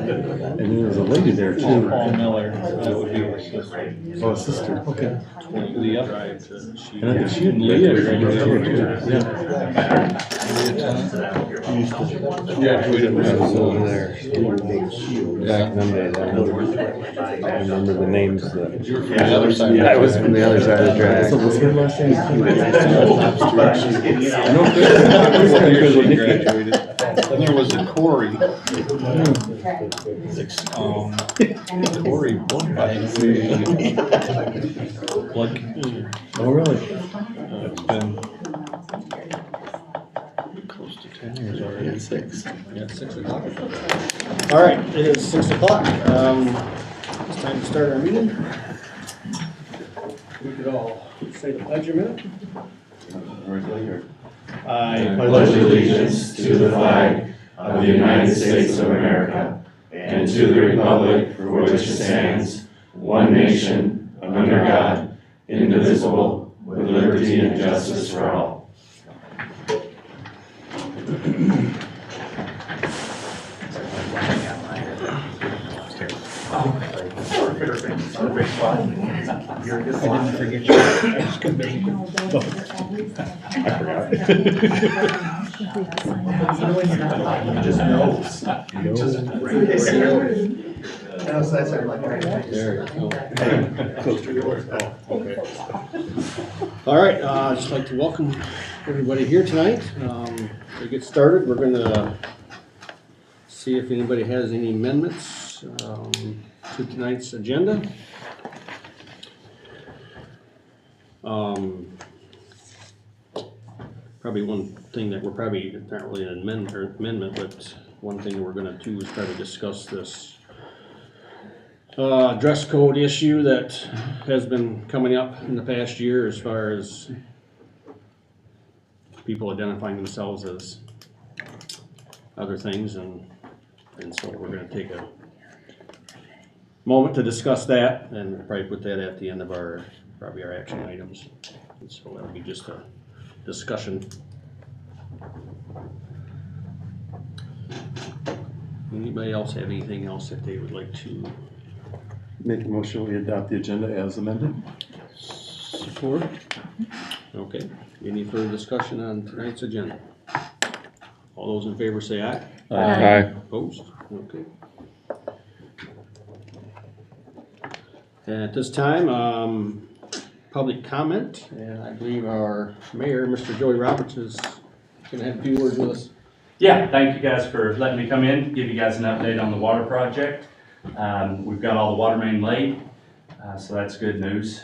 And then there was a lady there too. Paul Miller, that would be her sister. Oh, a sister, okay. Leah. And I think she and Leah right here too. Yeah. Graduated I was over there back Monday. I remember the names. You were from the other side. Yeah, I was from the other side of the track. So what's her last name? I know Chris graduated. Then there was a Corey. Corey won by blood cancer. Oh, really? It's been close to 10 years already. Yeah, 6. Yeah, 6 o'clock. All right, it is 6 o'clock. It's time to start our meeting. We could all say the pledge a minute. I pledge allegiance to the flag of the United States of America and to the republic for which it stands, one nation, under God, indivisible, with liberty and justice for all. All right, I'd just like to welcome everybody here tonight. To get started, we're going to see if anybody has any amendments to tonight's agenda. Probably one thing that we're probably, not really an amendment, but one thing we're going to do is try to discuss this dress code issue that has been coming up in the past year as far as people identifying themselves as other things, and so we're going to take a moment to discuss that and probably put that at the end of our action items. And so that'll be just a discussion. Anybody else have anything else that they would like to? Make a motion, we adopt the agenda as amended. Support. Okay, any further discussion on tonight's agenda? All those in favor say aye. Aye. Opposed? Okay. And at this time, public comment, and I believe our mayor, Mr. Joey Roberts, is gonna have a few words with us. Yeah, thank you guys for letting me come in, give you guys an update on the water project. We've got all the water main laid, so that's good news.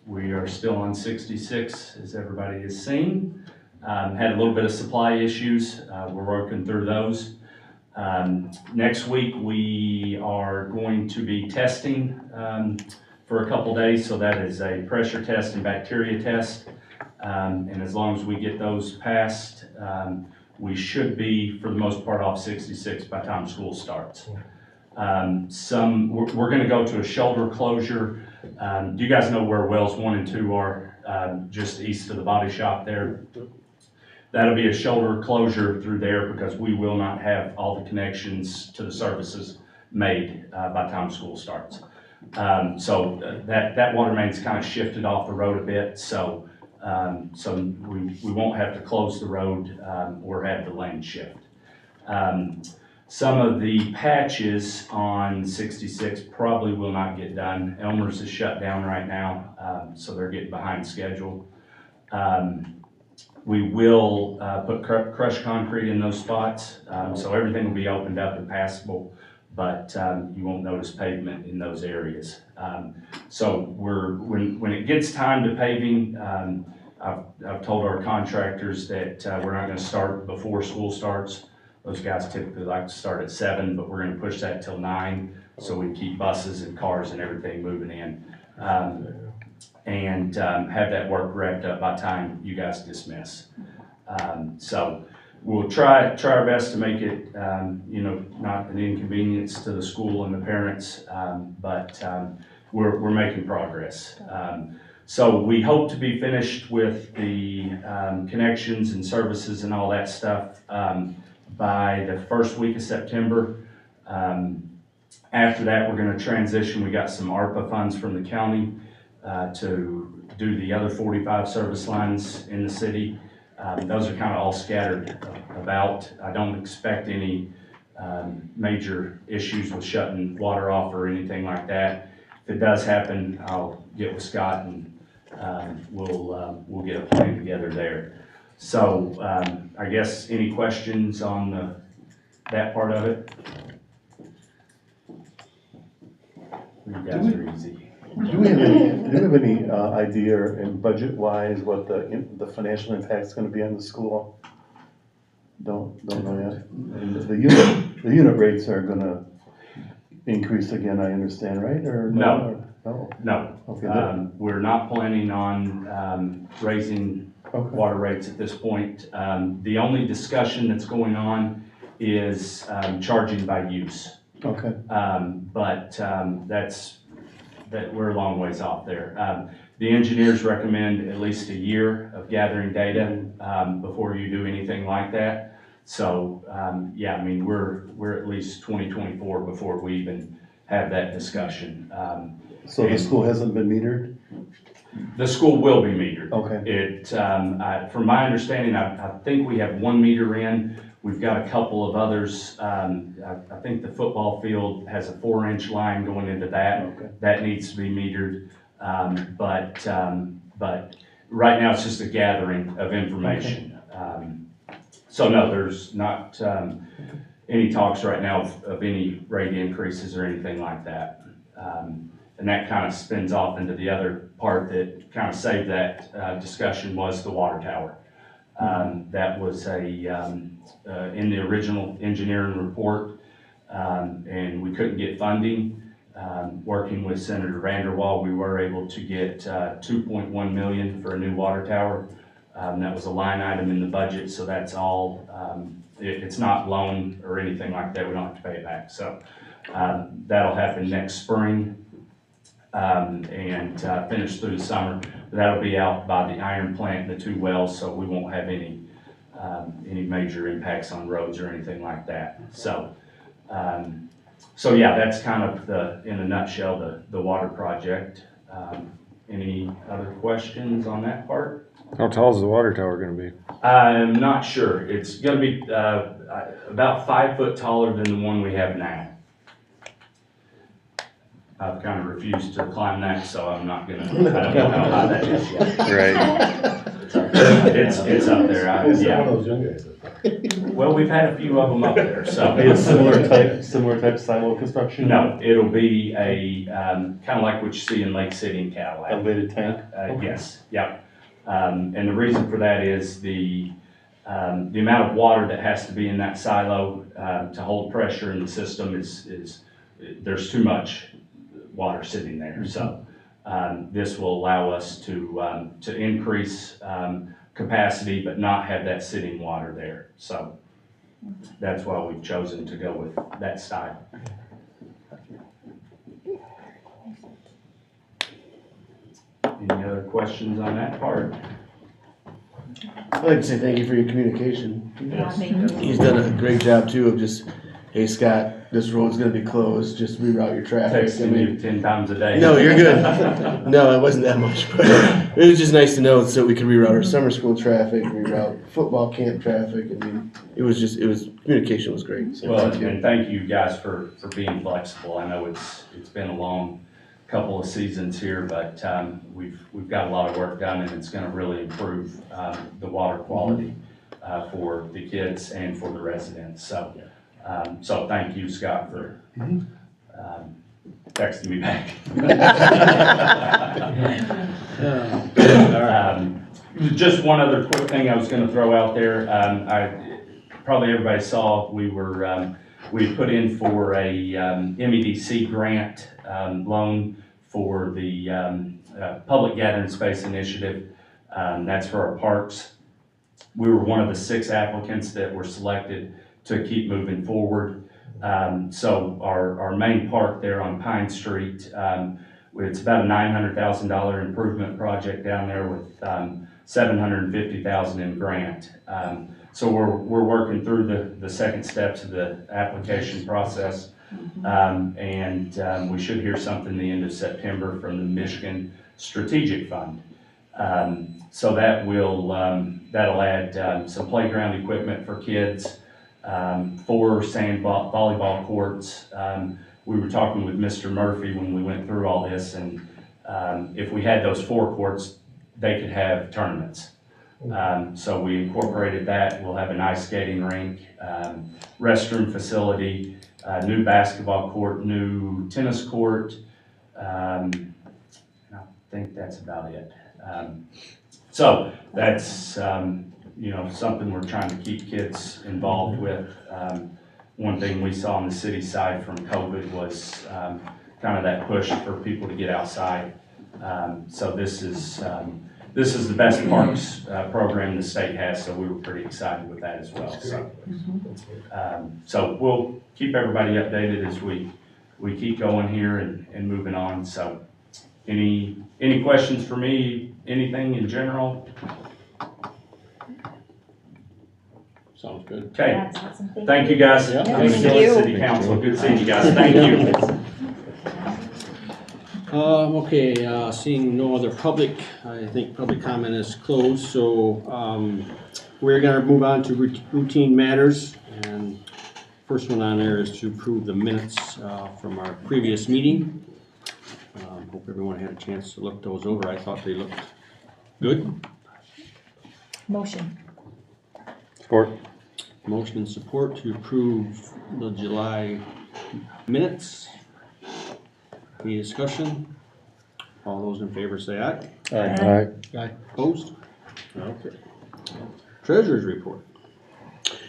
We are still on 66, as everybody has seen. Had a little bit of supply issues. We're working through those. Next week we are going to be testing for a couple days, so that is a pressure test and bacteria test. And as long as we get those passed, we should be, for the most part, off 66 by the time school starts. We're going to go to a shoulder closure. Do you guys know where wells 1 and 2 are? Just east of the body shop there. That'll be a shoulder closure through there because we will not have all the connections to the services made by the time school starts. So that water main's kind of shifted off the road a bit. So we won't have to close the road or have the lane shift. Some of the patches on 66 probably will not get done. Elmer's is shut down right now, so they're getting behind schedule. We will put crushed concrete in those spots, so everything will be opened up and passable, but you won't notice pavement in those areas. So when it gets time to paving, I've told our contractors that we're not going to start before school starts. Those guys typically like to start at 7, but we're going to push that till 9, so we keep buses and cars and everything moving in, and have that work wrapped up by the time you guys dismiss. So we'll try our best to make it, not an inconvenience to the school and the parents, but we're making progress. So we hope to be finished with the connections and services and all that stuff by the first week of September. After that, we're gonna transition. We got some ARPA funds from the county to do the other 45 service lines in the city. Those are kind of all scattered about. I don't expect any major issues with shutting water off or anything like that. If it does happen, I'll get with Scott and we'll get a plan together there. So I guess any questions on that part of it? You guys are easy. Do we have any idea in budget-wise what the financial impact's gonna be on the school? Don't know yet. And the unit rates are gonna increase again, I understand, right? Or No. No? No, Okay, we're not planning on raising okay. water rates at this point. The only discussion that's going on is charging by use. Okay, But we're a long ways off there. The engineers recommend at least a year of gathering data before you do anything like that. So yeah, I mean, we're at least 2024 before we even have that discussion. so the school hasn't been metered? The school will be metered. Okay, From my understanding, I think we have 1 meter in. We've got a couple of others. I think the football field has a 4-inch line going into that. okay. That needs to be metered. But right now it's just a gathering of information. So no, there's not any talks right now of any rate increases or anything like that. And that kind of spins off into the other part that kind of saved that discussion was the water tower. That was in the original engineering report, and we couldn't get funding. Working with Senator Vanderwall, we were able to get $2.1 million for a new water tower. That was a line item in the budget, so that's all. It's not loan or anything like that. We don't have to pay it back. So that'll happen next spring and finish through the summer. That'll be out by the iron plant and the 2 wells, so we won't have any major impacts on roads or anything like that. So, so yeah, that's kind of in a nutshell, the water project. Any other questions on that part? How tall is the water tower gonna be? I'm not sure. It's gonna be about 5 foot taller than the one we have now. I've kind of refused to climb that, so I'm not gonna, I don't know how high that is yet. Right. It's up there, yeah. those young guys. Well, we've had a few of them up there, so. Be a similar type silo construction? No, it'll be a, kind of like what you see in Lake City and Cadillac. Elevated tank? Yes, yep. And the reason for that is the amount of water that has to be in that silo to hold pressure in the system is there's too much water sitting there. So this will allow us to increase capacity but not have that sitting water there. So that's why we've chosen to go with that style. Any other questions on that part? I'd like to say thank you for your communication. Yes. He's done a great job too of just, hey Scott, this road's gonna be closed, just reroute your traffic. I Texting mean, you 10 times a day. no, you're good. No, it wasn't that much, but it was just nice to know so we could reroute our summer school traffic, reroute football camp traffic. I mean, communication was great. So Well, thank you. and thank you guys for being flexible. I know it's been a long couple of seasons here, but we've got a lot of work done, and it's gonna really improve the water quality for the kids and for the residents. So, so thank you, Scott, for texting me back. Just one other quick thing I was gonna throw out there. Probably everybody saw, we put in for a MEDC grant loan for the Public Gathering Space Initiative. That's for our parks. We were one of the 6 applicants that were selected to keep moving forward. So our main park there on Pine Street, it's about a $900,000 improvement project down there with $750,000 in grant. So we're working through the second steps of the application process. And we should hear something the end of September from the Michigan Strategic Fund. So that will, that'll add some playground equipment for kids, 4 sand volleyball courts. We were talking with Mr. Murphy when we went through all this, and if we had those 4 courts, they could have tournaments. So we incorporated that. We'll have an ice skating rink, restroom facility, new basketball court, new tennis court. And I think that's about it. So that's, you know, something we're trying to keep kids involved with. One thing we saw on the city side from COVID was kind of that push for people to get outside. So this is the best parks program the state has, so we were pretty excited with that as well. So we'll keep everybody updated as we keep going here and moving on. So any questions for me? Anything in general? Sounds good. Okay. That's awesome. Thank you guys. Yeah. Thank Thank you, you. City Council. Good seeing you guys. Thank you. Okay, seeing no other public, I think public comment is closed, so we're gonna move on to routine matters. And first one on there is to approve the minutes from our previous meeting. Hope everyone had a chance to look those over. I thought they looked good. Motion. Support. Motion and support to approve the July minutes. Any discussion? All those in favor say aye. Aye. Opposed? Okay. Treasurer's report.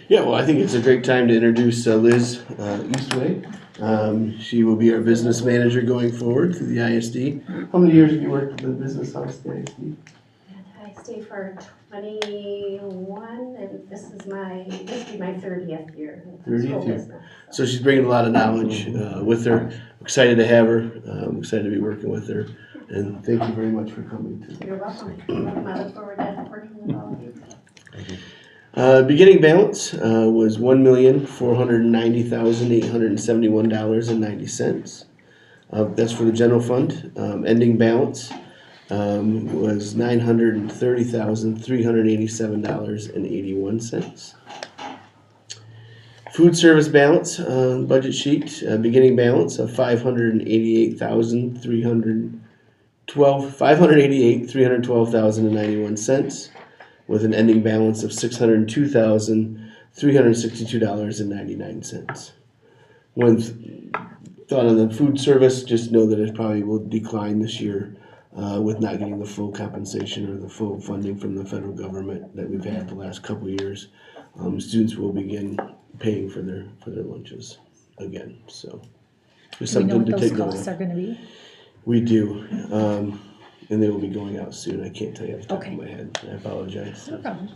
Yeah, well, I think it's a great time to introduce Liz Eastway. She will be our business manager going forward through the ISD. How many years have you worked at the business house, the ISD? I stayed for 21, and this will be my 30th year. 30th year. So she's bringing a lot of knowledge with her. Excited to have her. Excited to be working with her. And thank you very much for coming today. You're welcome. I look forward to working with all of you. Beginning balance was $1,490,871.90. That's for the general fund. Ending balance was $930,387.81. Food service balance budget sheet, beginning balance of $588,312,091 with an ending balance of $602,362.99. One thought on the food service, just know that it probably will decline this year with not getting the full compensation or the full funding from the federal government that we've had the last couple of years. Students will begin paying for their lunches again, so there's Do we know something what to those take note costs of. are gonna be? We do, and they will be going out soon. I can't tell you off the top Okay. of my head. I apologize. No problem.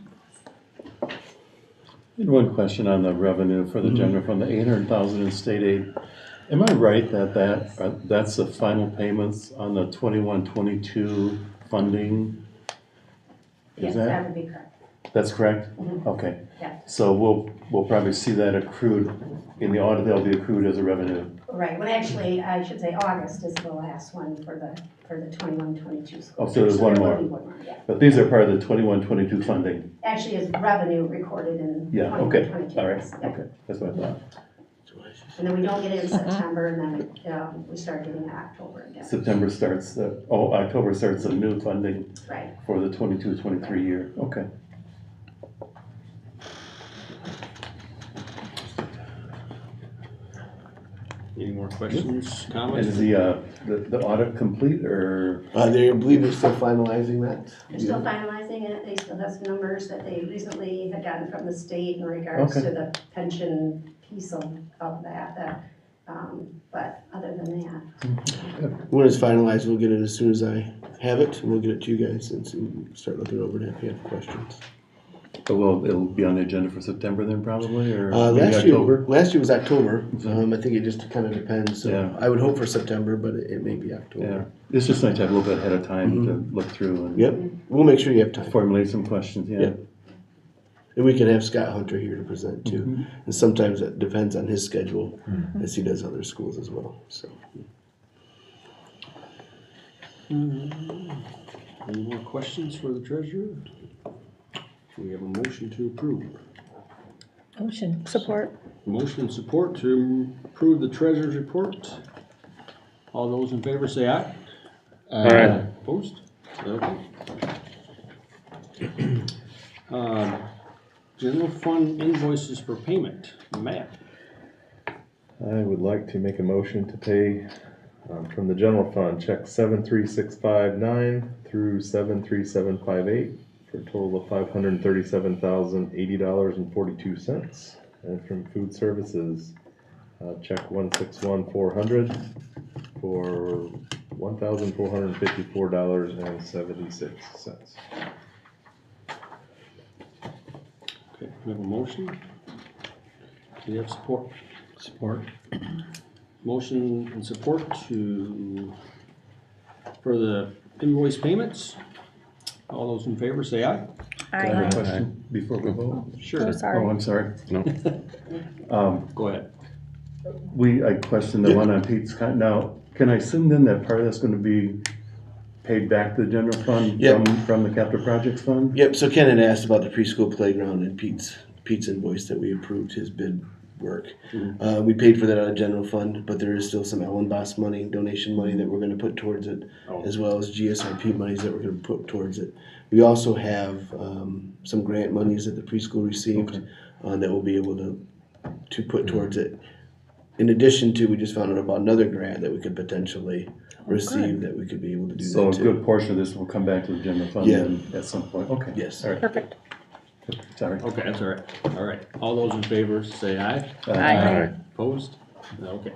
One question on the revenue for the general fund, the 800,000 in state aid. Am I right that that's the final payments on the 21-22 funding? Yes, Is that, that would be correct. that's correct? Mhm. Okay. Yeah. So we'll probably see that accrued, in the audit, they'll be accrued as a revenue. Right, well, actually, I should say August is the last one for the 21-22 school. Oh, so there's one there will more. be one more, yeah. But these are part of the 21-22 funding. Actually, is revenue recorded in Yeah, okay, 21-22. all right, Yeah. okay, that's what I thought. And then we don't get it in September, and then we start getting it in October again. October starts the new funding Right. for the 22-23 year, okay. Any more questions, And comments? is the audit complete, or? They believe they're still finalizing that. They're still finalizing it, they still have some numbers that they recently had gotten from the state in regards Okay. to the pension piece of that, but other than that. When it's finalized, we'll get it as soon as I have it. We'll get it to you guys and start looking over it if you have questions. Well, it'll be on the agenda for September then, probably, or maybe Last October? year was October. I think it just kind of depends. So Yeah. I would hope for September, but it may be Yeah, October. it's just nice to have a little bit ahead of time to look through and Yep, we'll make sure you have time. formulate some questions, yeah. Yep. And we can have Scott Hunter here to present too. And sometimes that depends on his schedule as he does other schools as well, so. Any more questions for the treasurer? We have a motion to approve. Motion. Support. Motion and support to approve the treasurer's report. All those in favor say aye. Aye. Opposed? Okay. General fund invoices for payment. Matt. I would like to make a motion to pay from the general fund, check 73659 through 73758 for a total of $537,080.42. And from food services, check 161400 for $1,454.76. Okay, we have a motion. Do we have support? Support. Motion and support for the invoice payments. All those in favor say aye. I have a Aye. question before we vote. Oh, Sure. sorry. Oh, I'm sorry. Go ahead. I questioned the one on Pete's, now, can I assume then that part of that's gonna be paid back to the general fund Yep. from the capital projects fund? Yep, so Ken had asked about the preschool playground and Pete's invoice that we approved his bid work. We paid for that out of general fund, but there is still some Ellen Boss money, donation money that we're gonna put towards it, as well as GSRP monies that we're gonna put towards it. We also have, some grant monies that the preschool received, that we'll be able to put towards it. In addition to, we just found out about another grant that we could potentially receive, that we could be able to do So a that too. good portion of this will come back to the general fund Yeah. then at some point, okay. Yes. All right, Perfect. sorry. Okay, that's all right. All right. All those in favor say aye. Aye. Opposed? Okay.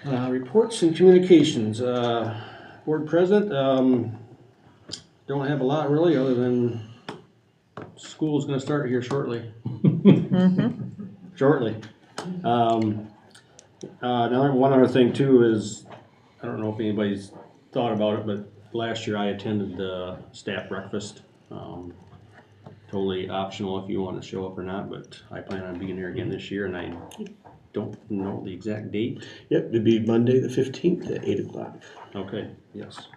Reports and communications. Board president, don't have a lot really, other than school's gonna start here shortly. Shortly. One other thing too is, I don't know if anybody's thought about it, but last year I attended the staff breakfast. Totally optional if you want to show up or not, but I plan on being there again this year, and I don't know the exact date. Yep, it'd be Monday the 15th at 8 o'clock. Okay, yes.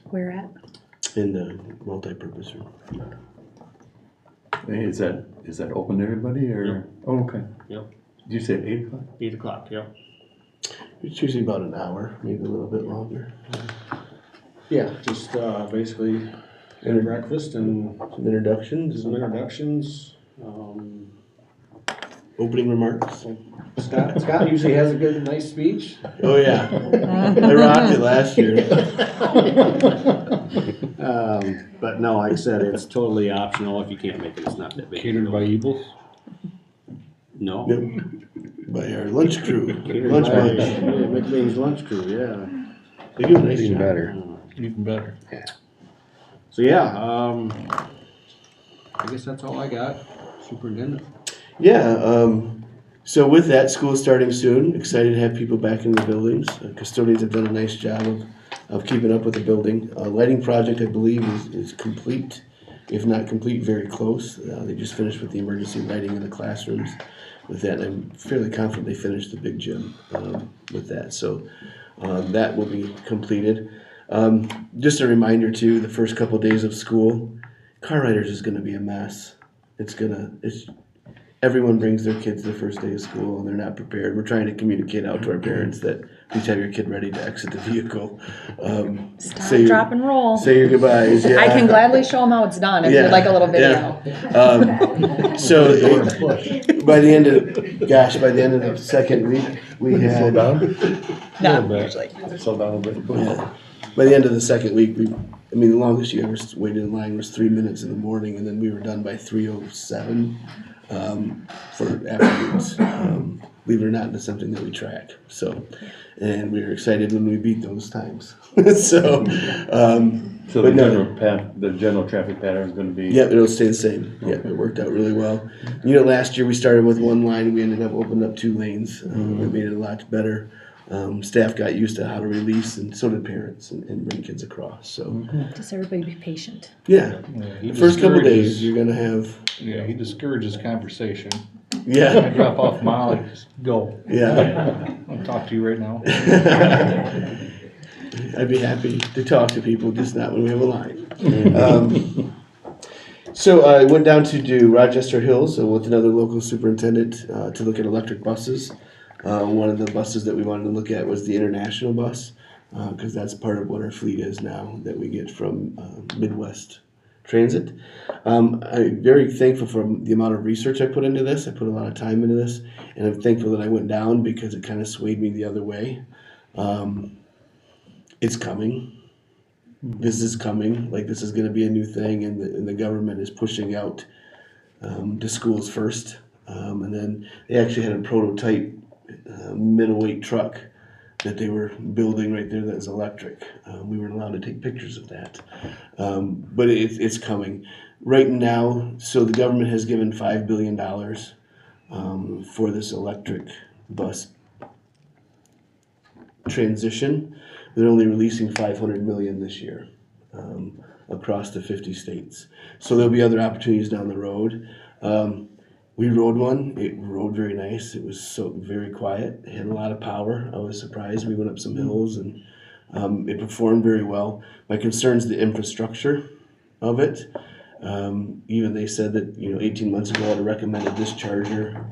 Where at? In the multi-purpose room. Hey, is that open to everybody or? Yep. Oh, okay. Yep. Did you say 8 o'clock? 8 o'clock, yep. It's usually about an hour, maybe a little bit longer. Yeah, just basically breakfast and Some introductions, some introductions. opening remarks. Scott usually has a good, nice speech. Oh yeah, I rocked it last year. But no, like I said, it's totally optional. If you can't make it, it's not that big. Catered by Eagles? No. Yep. By our lunch crew, Catered lunch by bunch. McBain's lunch crew, yeah. They do a nice Even job. better. Even better. So yeah, I guess that's all I got. Superintendent. Yeah, so with that, school starting soon, excited to have people back in the buildings. Custodians have done a nice job of keeping up with the building. Lighting project, I believe, is complete, if not complete, very close. They just finished with the emergency lighting in the classrooms. With that, I'm fairly confident they finished the big gym with that. So that will be completed. Just a reminder too, the first couple days of school, car riders is gonna be a mess. Everyone brings their kids the first day of school and they're not prepared. We're trying to communicate out to our parents that please have your kid ready to exit the vehicle. Stop, drop, and roll. Say your goodbyes. Yeah. I can gladly show them how it's done if Yeah, you'd like a little video. So by the end of the second week, we had. Not usually. Slow down a bit. Yeah. By the end of the second week, the longest you ever waited in line was 3 minutes in the morning, and then we were done by 3:07 for afterwards. Believe it or not, that's something that we track. So, and we were excited when we beat those times. So but no. the general traffic pattern is gonna be? Yeah, it'll stay the same. Yeah, it worked out really well. Last year we started with one line, we ended up opening up 2 lanes. It made it a lot better. staff got used to how to release, and so did parents, and bring kids across. So Just everybody be patient. yeah, He the first couple discourages- days you're gonna have Yeah, he discourages conversation. I yeah drop off Molly, just go. yeah. I'll talk to you right now. I'd be happy to talk to people, just not when we have a line. So I went down to do Rochester Hills with another local superintendent to look at electric buses. One of the buses that we wanted to look at was the international bus, because that's part of what our fleet is now that we get from Midwest Transit. I'm very thankful for the amount of research I put into this. I put a lot of time into this, and I'm thankful that I went down because it kind of swayed me the other way. It's coming. This is coming. Like, this is going to be a new thing, and the government is pushing out to schools first. And then they actually had a prototype middleweight truck that they were building right there that was electric. We weren't allowed to take pictures of that. But it's coming. Right now, so the government has given $5 billion for this electric bus transition. They're only releasing $500 million this year across the 50 states. So there'll be other opportunities down the road. We rode one. It rode very nice. It was so very quiet. It had a lot of power. I was surprised. We went up some hills and it performed very well. My concern is the infrastructure of it. Even they said that 18 months ago I'd recommended this charger.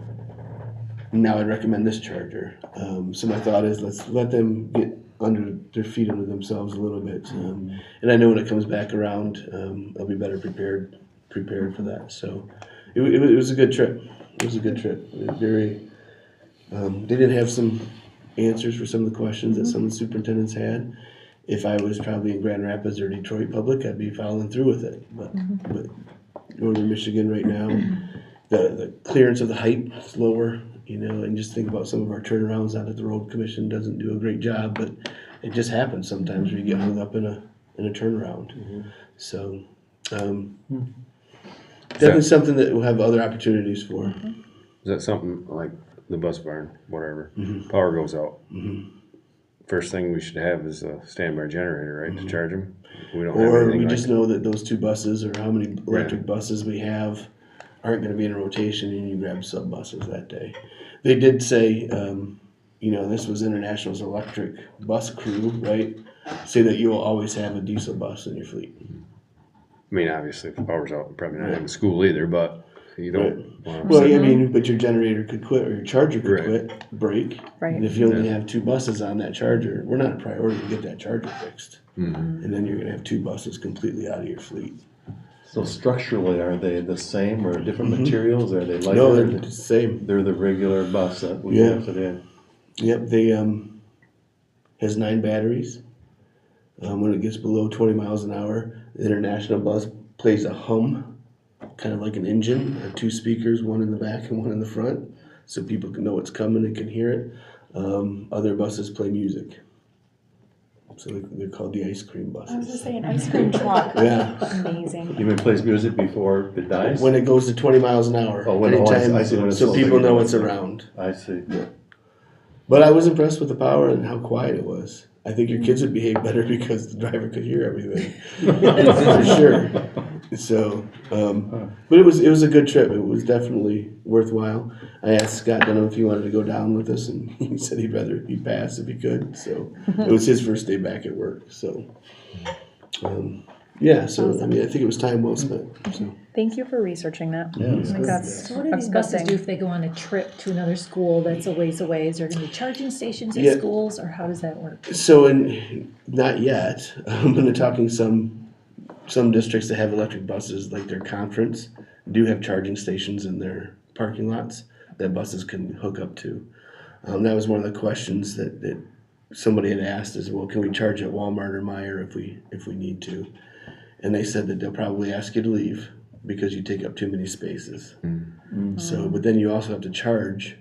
Now I'd recommend this charger. So my thought is let's let them get under their feet under themselves a little bit. And I know when it comes back around, I'll be better prepared for that. So it was a good trip. It was a good trip. It was very. They did have some answers for some of the questions that some of the superintendents had. If I was probably in Grand Rapids or Detroit Public, I'd be following through with it. But Northern Michigan right now, the clearance of the height is lower. And just think about some of our turnarounds out at the road commission doesn't do a great job, but it just happens sometimes where you get hung up in a turnaround. So definitely something that we'll have other opportunities for. Is that something like the bus barn, whatever, power goes out? First thing we should have is a standby generator, right, to charge them? We don't have Or anything we like just know that those two buses or how many electric buses we have aren't going to be in rotation, and you grab sub buses that day. They did say, this was International's electric bus crew, right? Say that you will always have a diesel bus in your fleet. I mean, obviously, if the power's out, we're probably not having school either, but you don't want Well, to. but your generator could quit or your charger could quit, break. Right. And if you only have two buses on that charger, we're not a priority to get that charger fixed. And then you're going to have two buses completely out of your fleet. So structurally, are they the same or different materials? Are they lighter? No, they're the same. They're the regular bus that we have today. Yep, they has 9 batteries. When it gets below 20 miles an hour, the International bus plays a hum, kind of like an engine, or 2 speakers, one in the back and one in the front, so people can know what's coming and can hear it. Other buses play music. So they're called the ice cream buses. I was just saying, ice cream truck. Yeah. Amazing. You mean plays music before it dies? When it goes to 20 miles an hour. I see when it's so people know what's around. I see. Yeah. But I was impressed with the power and how quiet it was. I think your kids would behave better because the driver could hear everything. For sure. So, but it was a good trip. It was definitely worthwhile. I asked Scott Dunham if he wanted to go down with us, and he said he'd pass if he could. So it was his first day back at work. So, I think it was time well spent. So. Thank you for researching that. Yeah, I think that's So what do a these good buses thing. do if they go on a trip to another school that's a ways away? Is there gonna be charging stations at Yeah. schools, or how does that work? So, not yet. I'm going to talking some districts that have electric buses, like their conference, do have charging stations in their parking lots that buses can hook up to. That was one of the questions that somebody had asked is, well, can we charge at Walmart or Meijer if we need to? And they said that they'll probably ask you to leave because you take up too many spaces. So, but then you also have to charge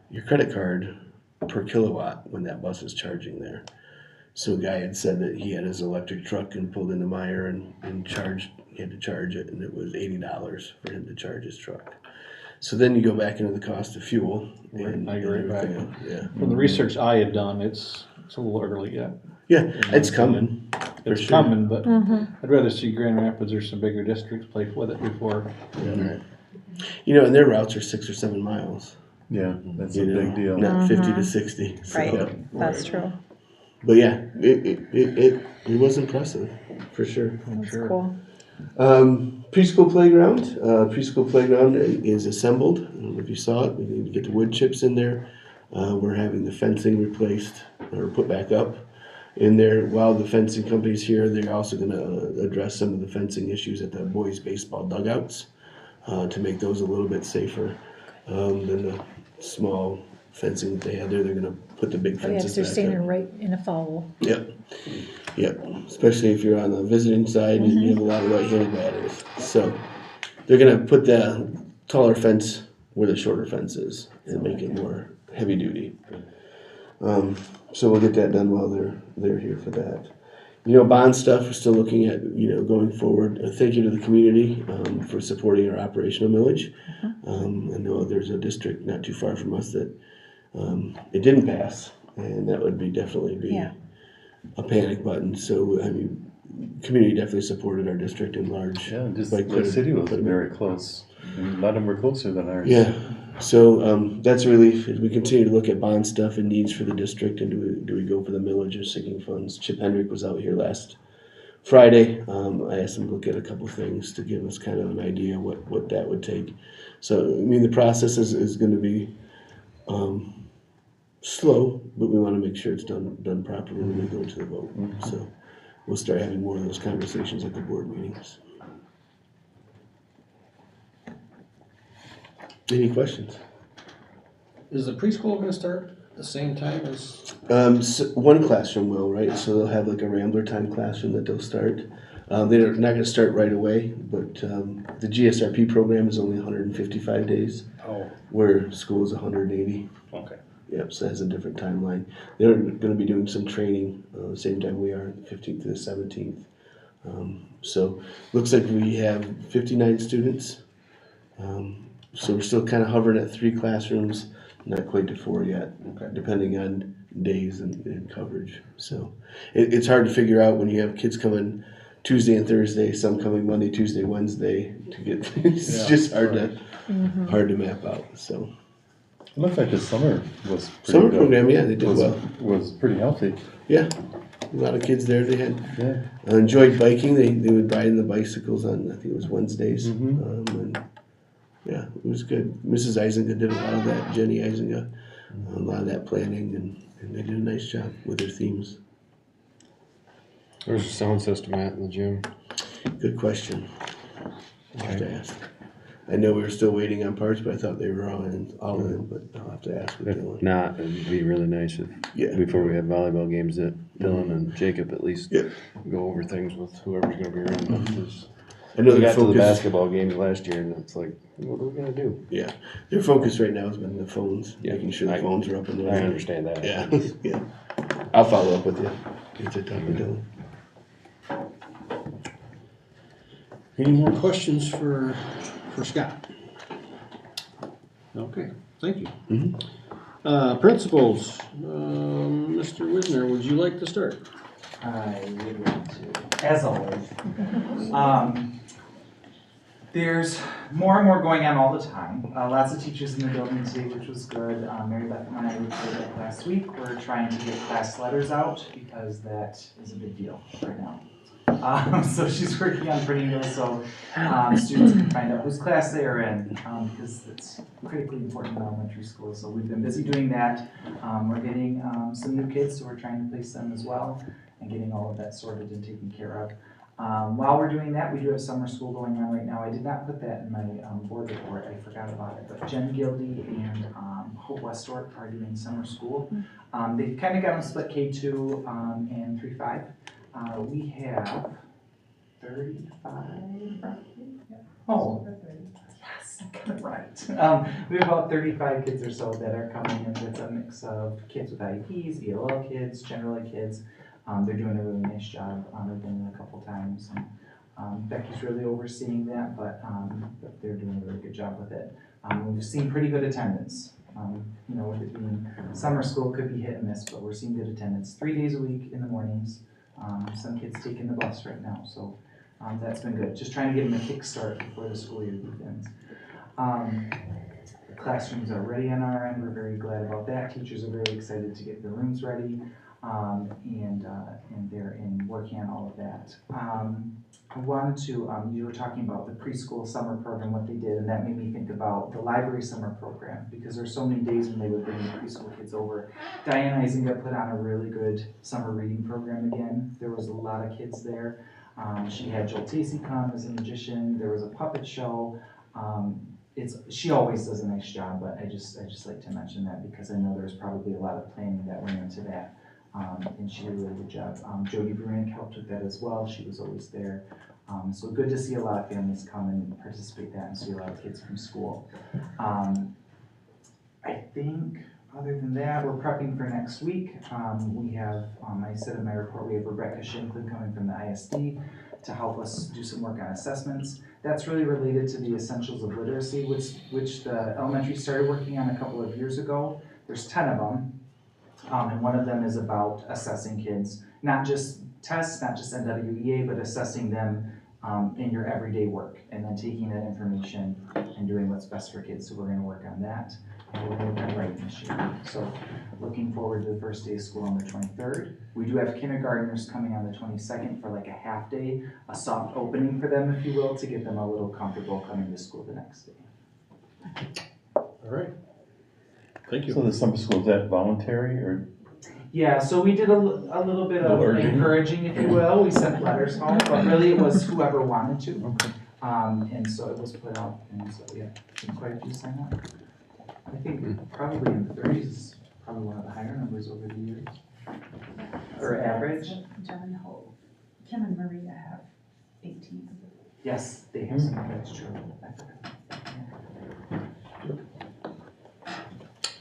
your credit card per kilowatt when that bus is charging there. So a guy had said that he had his electric truck and pulled into Meijer and charged. He had to charge it, and it was $80 for him to charge his truck. So then you go back into the cost of fuel. Now you're right back. everything, Yeah. From the research I had done, it's a little early yet. Yeah, it's coming. For It's sure. coming, but I'd rather see Grand Rapids or some bigger districts play with it before. You know, and their routes are 6 or 7 miles. Yeah, that's a You know, big deal. not 50 to 60. So. Right, that's true. But yeah, it was impressive, for sure. That's cool. Preschool playground is assembled. I don't know if you saw it. We need to get the wood chips in there. We're having the fencing replaced or put back up in there. While the fencing company's here, they're also going to address some of the fencing issues at the boys' baseball dugouts to make those a little bit safer than the small fencing that they had there. They're going to put the big Oh, yeah, 'cause fences they're back standing up. right in a foul. Yep, especially if you're on the visiting side and you have a lot of right-handed batters. So they're gonna put the taller fence where the shorter fence is and make it more heavy duty. So we'll get that done while they're here for that. You know, bond stuff, we're still looking at, going forward. Thank you to the community for supporting our operational millage. I know there's a district not too far from us that it didn't pass, and that would definitely be Yeah. a panic button. So, I mean, community definitely supported our district in large. Yeah, just Like the put it- city was put it- very close. A lot of them were closer than ours. Yeah. So that's a relief. As we continue to look at bond stuff and needs for the district, and do we go for the millage or sinking funds? Chip Hendrick was out here last Friday. I asked him to look at a couple things to give us kind of an idea what that would take. So, I mean, the process is going to be slow, but we want to make sure it's done properly when we go to the vote. So we'll start having more of those conversations at the board meetings. Any questions? Is the preschool gonna start the same time as? So one classroom will, right? So they'll have like a Rambler time classroom that they'll start. They're not going to start right away, but the GSRP program is only 155 days, Oh, where school is 180. okay. Yep, so it has a different timeline. They're going to be doing some training the same time we are, 15th to the 17th. So looks like we have 59 students. So we're still kind of hovering at 3 classrooms, not quite to 4 yet, depending on days and coverage. So it's hard to figure out when you have kids coming Tuesday and Thursday, some coming Monday, Tuesday, Wednesday to get. It's just hard to map out. So It looked like the summer was pretty summer good. program, yeah, they did was, well. Was pretty healthy. Yeah, a lot of kids there. They had Yeah. enjoyed biking. They would ride in the bicycles on, I think it was Wednesdays. Mhm. And yeah, it was good. Mrs. Eisinga did a lot of that. Jenny Eisinga, a lot of that planning, and they did a nice job with their themes. Where's the sound system at in the gym? Good question. I'll have to ask. I know we were still waiting on parts, but I thought they were all in, but I'll have to ask with Dylan. If not, it'd be really nice if, Yeah. before we have volleyball games, that Dylan and Jacob at least Yeah. go over things with whoever's gonna be around. Because I know we their got to the focus. basketball games last year, and it's like, what are we gonna do? Yeah, their focus right now has been the phones, Yeah, making sure the I- phones are up and I running. understand that. Yeah, yeah. I'll follow up with you. Get to talk with Dylan. Any more questions for Scott? Okay, thank you. Principals, Mr. Wisner, would you like to start? I would like to, as always. There's more and more going on all the time. Lots of teachers in the building today, which was good. Mary Beth and I reported that last week. We're trying to get class letters out because that is a big deal right now. So she's working on printing those so students can find out whose class they are in because it's critically important in elementary school. So we've been busy doing that. We're getting some new kids, so we're trying to place them as well and getting all of that sorted and taken care of. While we're doing that, we do have summer school going on right now. I did not put that in my board report. I forgot about it. But Jen Gildy and Hope Westorp are doing summer school. They've kind of got them split K2 and 3-5. We have 35 roughly. Yeah. Oh, yes, I got it right. We have about 35 kids or so that are coming in with a mix of kids with IEPs, ELL kids, general ed kids. They're doing a really nice job. I've been in a couple times. And, Becky's really overseeing that, but they're doing a really good job with it. We've seen pretty good attendance. You know, with it being summer school, could be hit and miss, but we're seeing good attendance. 3 days a week in the mornings. Some kids taking the bus right now, so that's been good. Just trying to give them a kick start before the school year begins. Classrooms are ready on our end. We're very glad about that. Teachers are very excited to get the rooms ready, and they're working on all of that. I wanted to, you were talking about the preschool summer program, what they did, and that made me think about the library summer program, because there's so many days when they would bring the preschool kids over. Diane Eisinger put on a really good summer reading program again. There was a lot of kids there. She had Joel Tacey come as a magician. There was a puppet show. She always does a nice job, but I just like to mention that because I know there's probably a lot of planning that went into that. And she did a really good job. Jody Bruink helped with that as well. She was always there. So good to see a lot of families come and participate in that and see a lot of kids from school. I think other than that, we're prepping for next week. We have, I said in my report, we have Rebecca Shinklin coming from the ISD to help us do some work on assessments. That's really related to the essentials of literacy, which the elementary started working on a couple of years ago. There's 10 of them. And one of them is about assessing kids, not just tests, not just NWEA, but assessing them in your everyday work, and then taking that information and doing what's best for kids. So we're going to work on that, and we're going to work on writing this year. So looking forward to the first day of school on the 23rd. We do have kindergartners coming on the 22nd for like a half day, a soft opening for them, if you will, to get them a little comfortable coming to school the next day. All right. Thank you. So the summer school, is that voluntary or? Yeah, so we did a little bit of encouraging, if you will. We sent letters home, but really it was whoever wanted to. Okay. And so it was put out, and so yeah, quite a few signed up. I think probably in the 30s is probably one of the higher numbers over the years. Or average. John Hope, Kim and Maria have 18. Yes, they have some, that's true.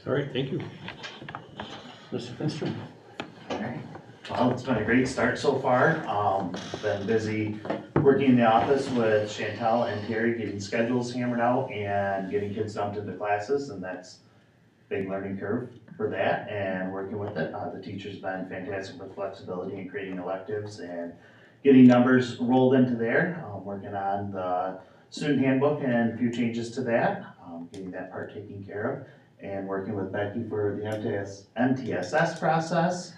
All right, thank you. Mr. Finstrom. Well, it's been a great start so far. Been busy working in the office with Chantel and Terry, getting schedules hammered out and getting kids dumped into classes, and that's a big learning curve for that, and working with it. The teacher's been fantastic with flexibility and creating electives and getting numbers rolled into there. Working on the student handbook and a few changes to that, getting that part taken care of, and working with Becky for the MTSS process,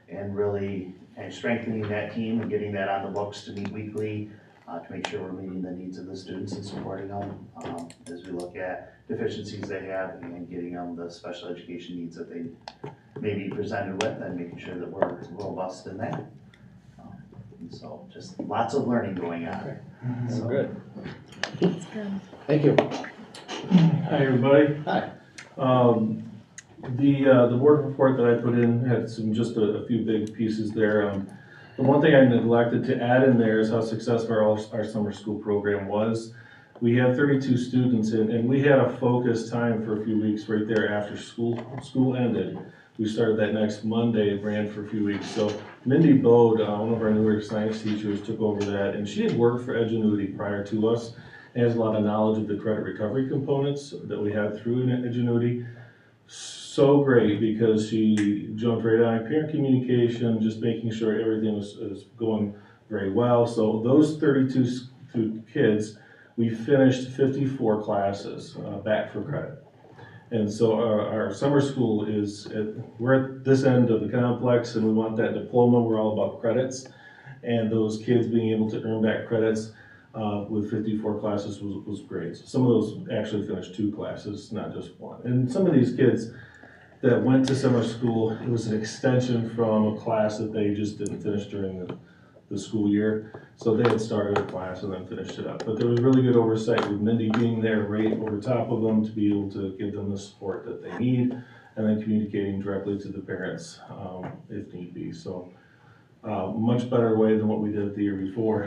and really kind of strengthening that team and getting that on the books to meet weekly, to make sure we're meeting the needs of the students and supporting them as we look at deficiencies they have and getting them the special education needs that they may be presented with, and making sure that we're robust in that. And so just lots of learning going on. So good. That's good. Thank you. Hi, everybody. Hi. The board report that I put in had just a few big pieces there. The one thing I neglected to add in there is how successful our summer school program was. We had 32 students and we had a focused time for a few weeks right there after school ended. We started that next Monday and ran for a few weeks. So Mindy Bode, one of our newer science teachers, took over that, and she had worked for Edgenuity prior to us and has a lot of knowledge of the credit recovery components that we had through Edgenuity. So great, because she jumped right on parent communication, just making sure everything was going very well. So those 32 kids, we finished 54 classes back for credit. And so our summer school we're at this end of the complex, and we want that diploma. We're all about credits, and those kids being able to earn back credits with 54 classes was great. So some of those actually finished 2 classes, not just 1. And some of these kids that went to summer school, it was an extension from a class that they just didn't finish during the school year. So they had started a class and then finished it up. But there was really good oversight with Mindy being there right over top of them to be able to give them the support that they need, and then communicating directly to the parents if need be. So much better way than what we did the year before.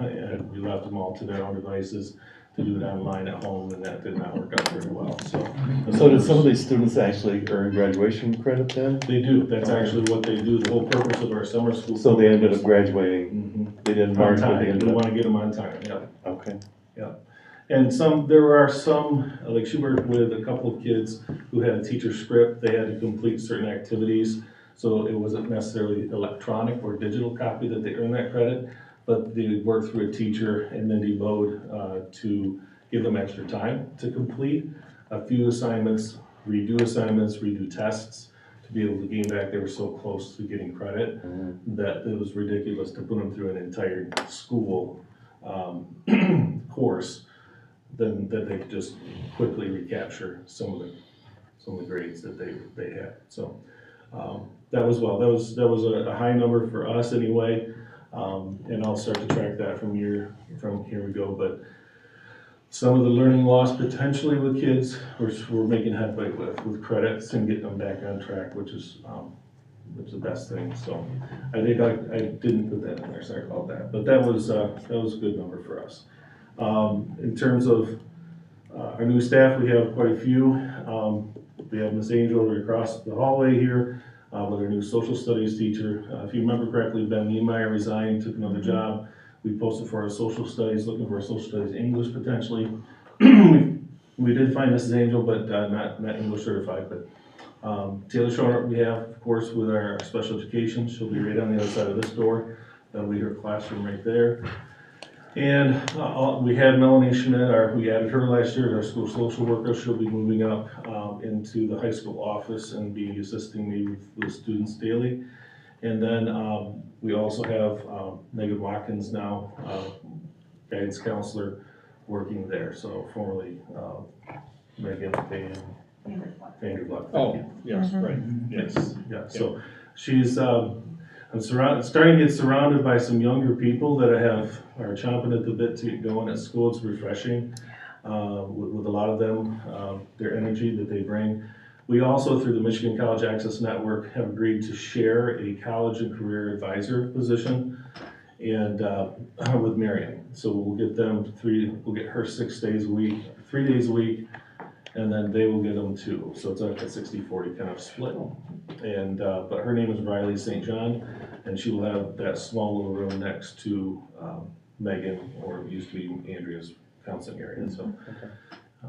And we left them all to their own devices to do it online at home, and that did not work out very well. So did some of these students actually earn graduation credit then? They do. That's actually what they do. The whole purpose of our summer school. So they ended up graduating. They didn't mark, but they ended We up. want to get them on time. Yep. Okay. Yep. And there are some, like she worked with a couple of kids who had a teacher script, they had to complete certain activities. So it wasn't necessarily electronic or digital copy that they earned that credit, but they would work through a teacher and then devote to give them extra time to complete a few assignments, redo tests to be able to gain back. They were so close to getting credit that it was ridiculous to put them through an entire school course. Then they could just quickly recapture some of the grades that they had. So that was a high number for us anyway, and I'll start to track that from here we go. But some of the learning loss potentially with kids, we're making headway with credits and getting them back on track, which is the best thing. So I think I didn't put that in there, sorry about that. But that was a good number for us. In terms of our new staff, we have quite a few. We have Miss Angel right across the hallway here with our new social studies teacher. If you remember correctly, Ben Niemeyer resigned, took another job. We posted for our social studies, looking for a social studies English potentially. We did find Mrs. Angel, but not English certified. But Taylor Shorter, we have, of course, with our special education. She'll be right on the other side of this door. That'll be her classroom right there. And we had Melanie Schmidt, we added her last year as our school social worker. She'll be moving up into the high school office and be assisting me with students daily. And then we also have Megan Watkins now, guidance counselor, working there. So formerly Megan Vanderbluck. Oh, yes, right. Yes, yeah. So she's, I'm starting to get surrounded by some younger people that are chomping at the bit to get going at school. It's refreshing with a lot of them, their energy that they bring. We also, through the Michigan College Access Network, have agreed to share a college and career advisor position and with Marion. So we'll get we'll get her 6 days a week, 3 days a week, and then they will get them 2. So it's like a 60-40 kind of split. And but her name is Riley St. John, and she will have that small little room next to Megan, or it used to be Andrea's counseling area. So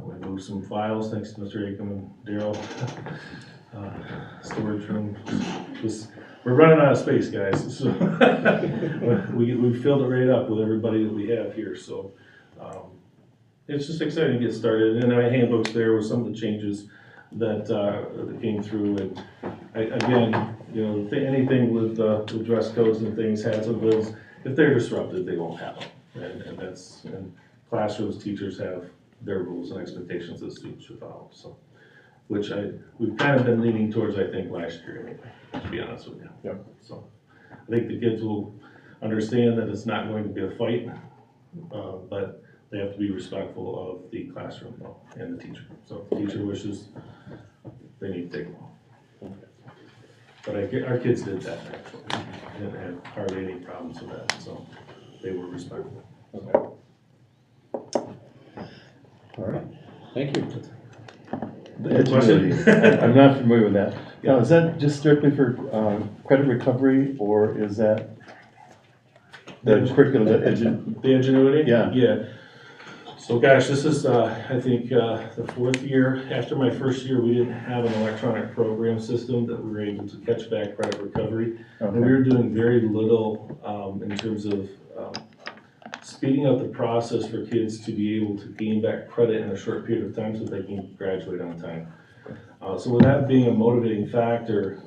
we moved some files thanks to Mr. Acom and Daryl. Storage room. We're running out of space, guys. So we filled it right up with everybody that we have here. So it's just exciting to get started. And my handbook's there with some of the changes that came through. And again, you know, anything with dress codes and things, hats and hoods, if they're disrupted, they won't have them. And classrooms, teachers have their rules and expectations that students should follow. So, which we've kind of been leaning towards, I think, last year anyway, to be honest with you. Yep. So I think the kids will understand that it's not going to be a fight, but they have to be respectful of the classroom though, and the teacher. So if the teacher wishes, they need to take them off. But our kids did that actually. They didn't have hardly any problems with that, so they were respectful. Okay. All right. Thank you. Question? I'm not familiar with that. Now, is that just strictly for credit recovery, or is that the curriculum, the ingenuity? Yeah. Yeah. So gosh, this is, I think, the 4th year. After my first year, we didn't have an electronic program system that we were able to catch back credit recovery. Okay. And we were doing very little in terms of speeding up the process for kids to be able to gain back credit in a short period of time so they can graduate on time. So with that being a motivating factor,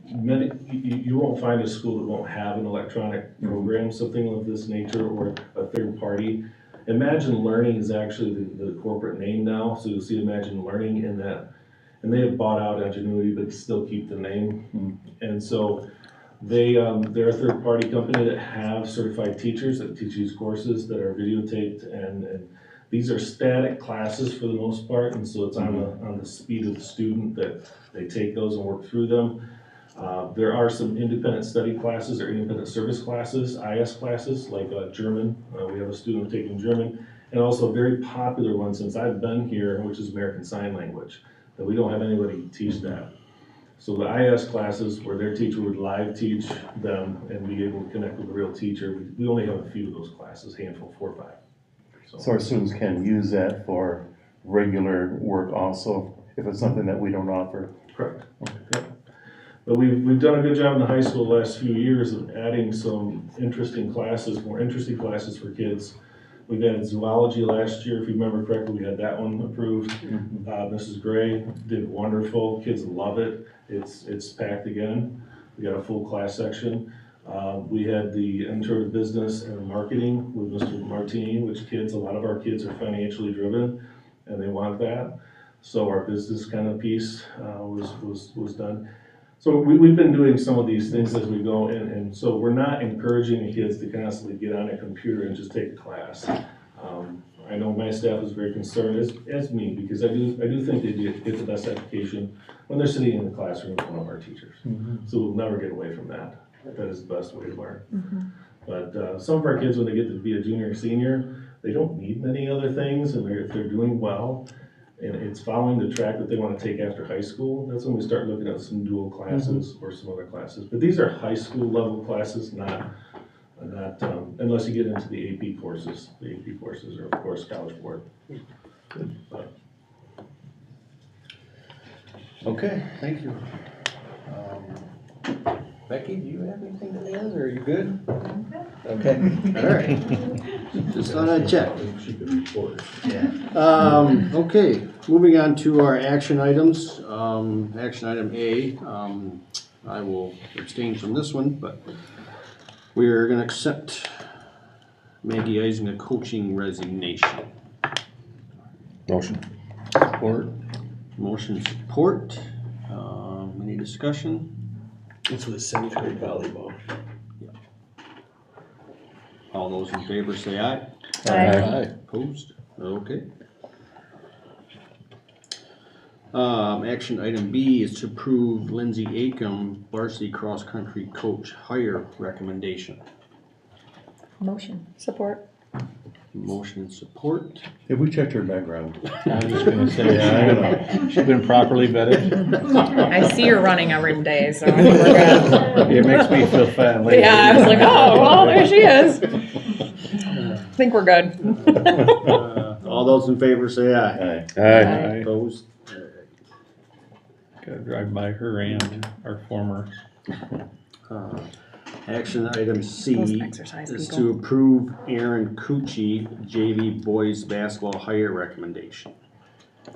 you won't find a school that won't have an electronic program, something of this nature, or a third party. Imagine Learning is actually the corporate name now, so you'll see Imagine Learning in that. And they have bought out Ingenuity, but still keep the name. And so they're a third-party company that have certified teachers that teach these courses that are videotaped, and these are static classes for the most part, and so it's on the speed of the student that they take those and work through them. There are some independent study classes or independent service classes, IS classes, like German. We have a student taking German, and also a very popular one since I've been here, which is American Sign Language, that we don't have anybody teach that. So the IS classes, where their teacher would live teach them and be able to connect with a real teacher, we only have a few of those classes, handful, 4 or 5. So our students can use that for regular work also, if it's something that we don't offer. Correct. Yep. But we've done a good job in the high school the last few years of adding some interesting classes, more interesting classes for kids. We've added zoology last year, if you remember correctly, we had that one approved. Mrs. Gray did wonderful, kids love it, it's packed again. We got a full class section. We had the intro to business and marketing with Mr. Martini, which a lot of our kids are financially driven and they want that. So our business kind of piece was done. So we've been doing some of these things as we go, and so we're not encouraging the kids to constantly get on a computer and just take a class. I know my staff is very concerned, as me, because I do think they get the best education when they're sitting in the classroom with one of our teachers. So we'll never get away from that. That is the best way to learn. But some of our kids, when they get to be a junior or senior, they don't need many other things, and if they're doing well, and it's following the track that they want to take after high school, that's when we start looking at some dual classes or some other classes. But these are high school level classes, not unless you get into the AP courses. The AP courses are, of course, College Board. Okay, thank you. Becky, do you have anything to add, or are you good? Okay, all right. Just thought I'd check. She could report. Okay, moving on to our action items. Action item A, I will abstain from this one, but we are gonna accept Maggie Eisinger coaching resignation. Motion. Support. Motion support. Any discussion? It's with 7th grade volleyball. All those in favor say aye. Aye. Opposed? Okay. Action item B is to approve Lindsay Acom varsity cross-country coach hire recommendation. Motion. Support. Motion and support. Have we checked her background? I was just gonna say, I don't know. She's been properly vetted. I see her running every day, so I think we're good. It makes me feel fat and lazy. Yeah, I was like, oh, well, there she is. I think we're good. All those in favor say aye. Aye. Opposed? Gotta drive by her and our former. Action item Those C exercise is people. to approve Aaron Cucci JV boys basketball hire recommendation.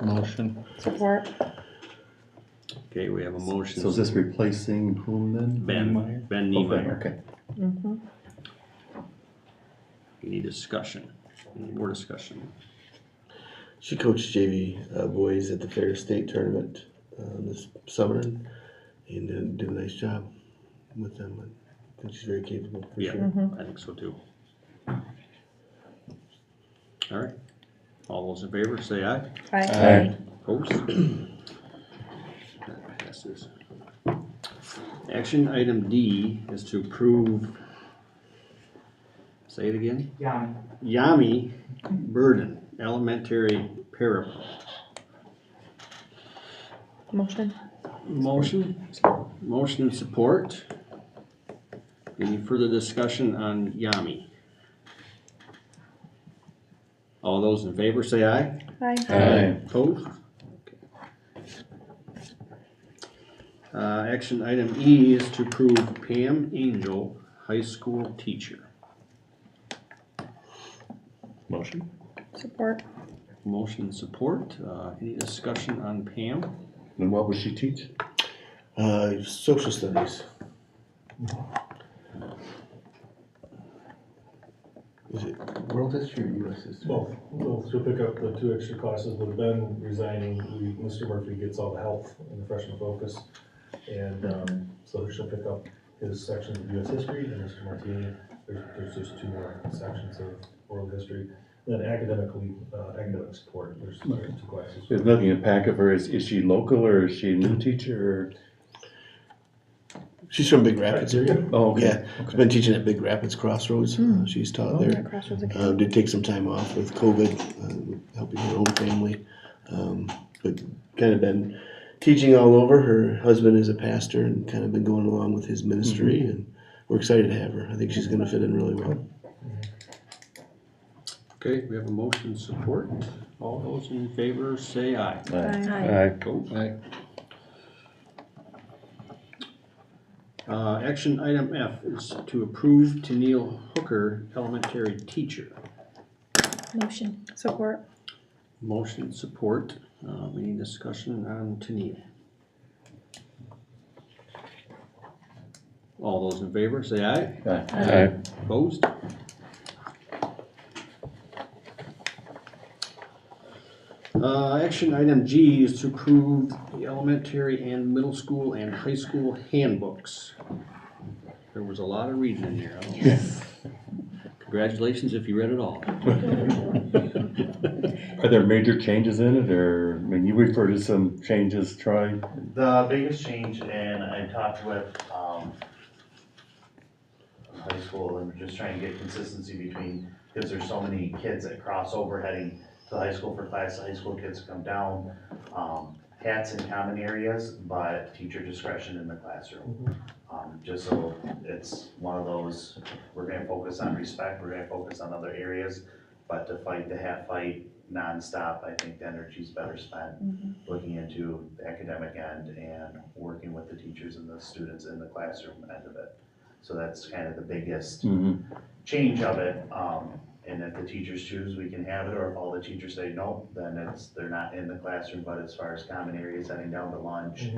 Motion. Support. Okay, we have a motion. So is this replacing whom then? Ben Niemeyer. Okay. Any discussion? Any more discussion? She coached JV boys at the Fair State tournament this summer and did a nice job with them. I think she's very capable, for Yeah, sure. I think so too. All right. All those in favor say aye. Aye. Opposed? That passes. Action item D is to approve, say it again? Yami Burden, elementary parapro. Motion. Motion and support. Any further discussion on Yami? All those in favor say aye. Aye. Opposed? Action item E is to approve Pam Angel, high school teacher. Motion. Support. Motion and support. Any discussion on Pam? And what would she teach? Social studies. Is it world history or US history? Both. She'll pick up the 2 extra classes. With Ben resigning, Mr. Murphy gets all the health and the freshman focus. And so she'll pick up his section of US history, and Mr. Martini, there's just 2 more sections of world history. Then academic support, there's 2 classes. Is looking at pack of her, is she local or is she a new teacher or? She's from Big Rapids area. Oh, okay. Yeah, she's been teaching at Big Rapids Crossroads. She's taught there. Crossroads Academy. Did take some time off with COVID, helping her own family. But kind of been teaching all over. Her husband is a pastor and kind of been going along with his ministry. And we're excited to have her. I think she's going to fit in really well. Okay, we have a motion support. All those in favor say aye. Aye. Aye. Action item F is to approve Tennille Hooker, elementary teacher. Motion. Support. Motion support. We need discussion on Tennille. All those in favor say aye. Aye. Opposed? Action item G is to approve the elementary and middle school and high school handbooks. There was a lot of reading in here. Congratulations if you read it all. Are there major changes in it, or, I mean, you referred to some changes, Troy? The biggest change, and I talked with, high school, and we're just trying to get consistency between, because there's so many kids that cross over heading to the high school for class, the high school kids come down, hats in common areas, but teacher discretion in the classroom. Just so it's one of those, we're gonna focus on respect, we're gonna focus on other areas, but to fight the hat fight nonstop, I think the energy's better spent looking into the academic end and working with the teachers and the students in the classroom end of it. So that's kind of the biggest change of it. And if the teachers choose, we can have it, or if all the teachers say no, then they're not in the classroom, but as far as common areas, heading down to lunch.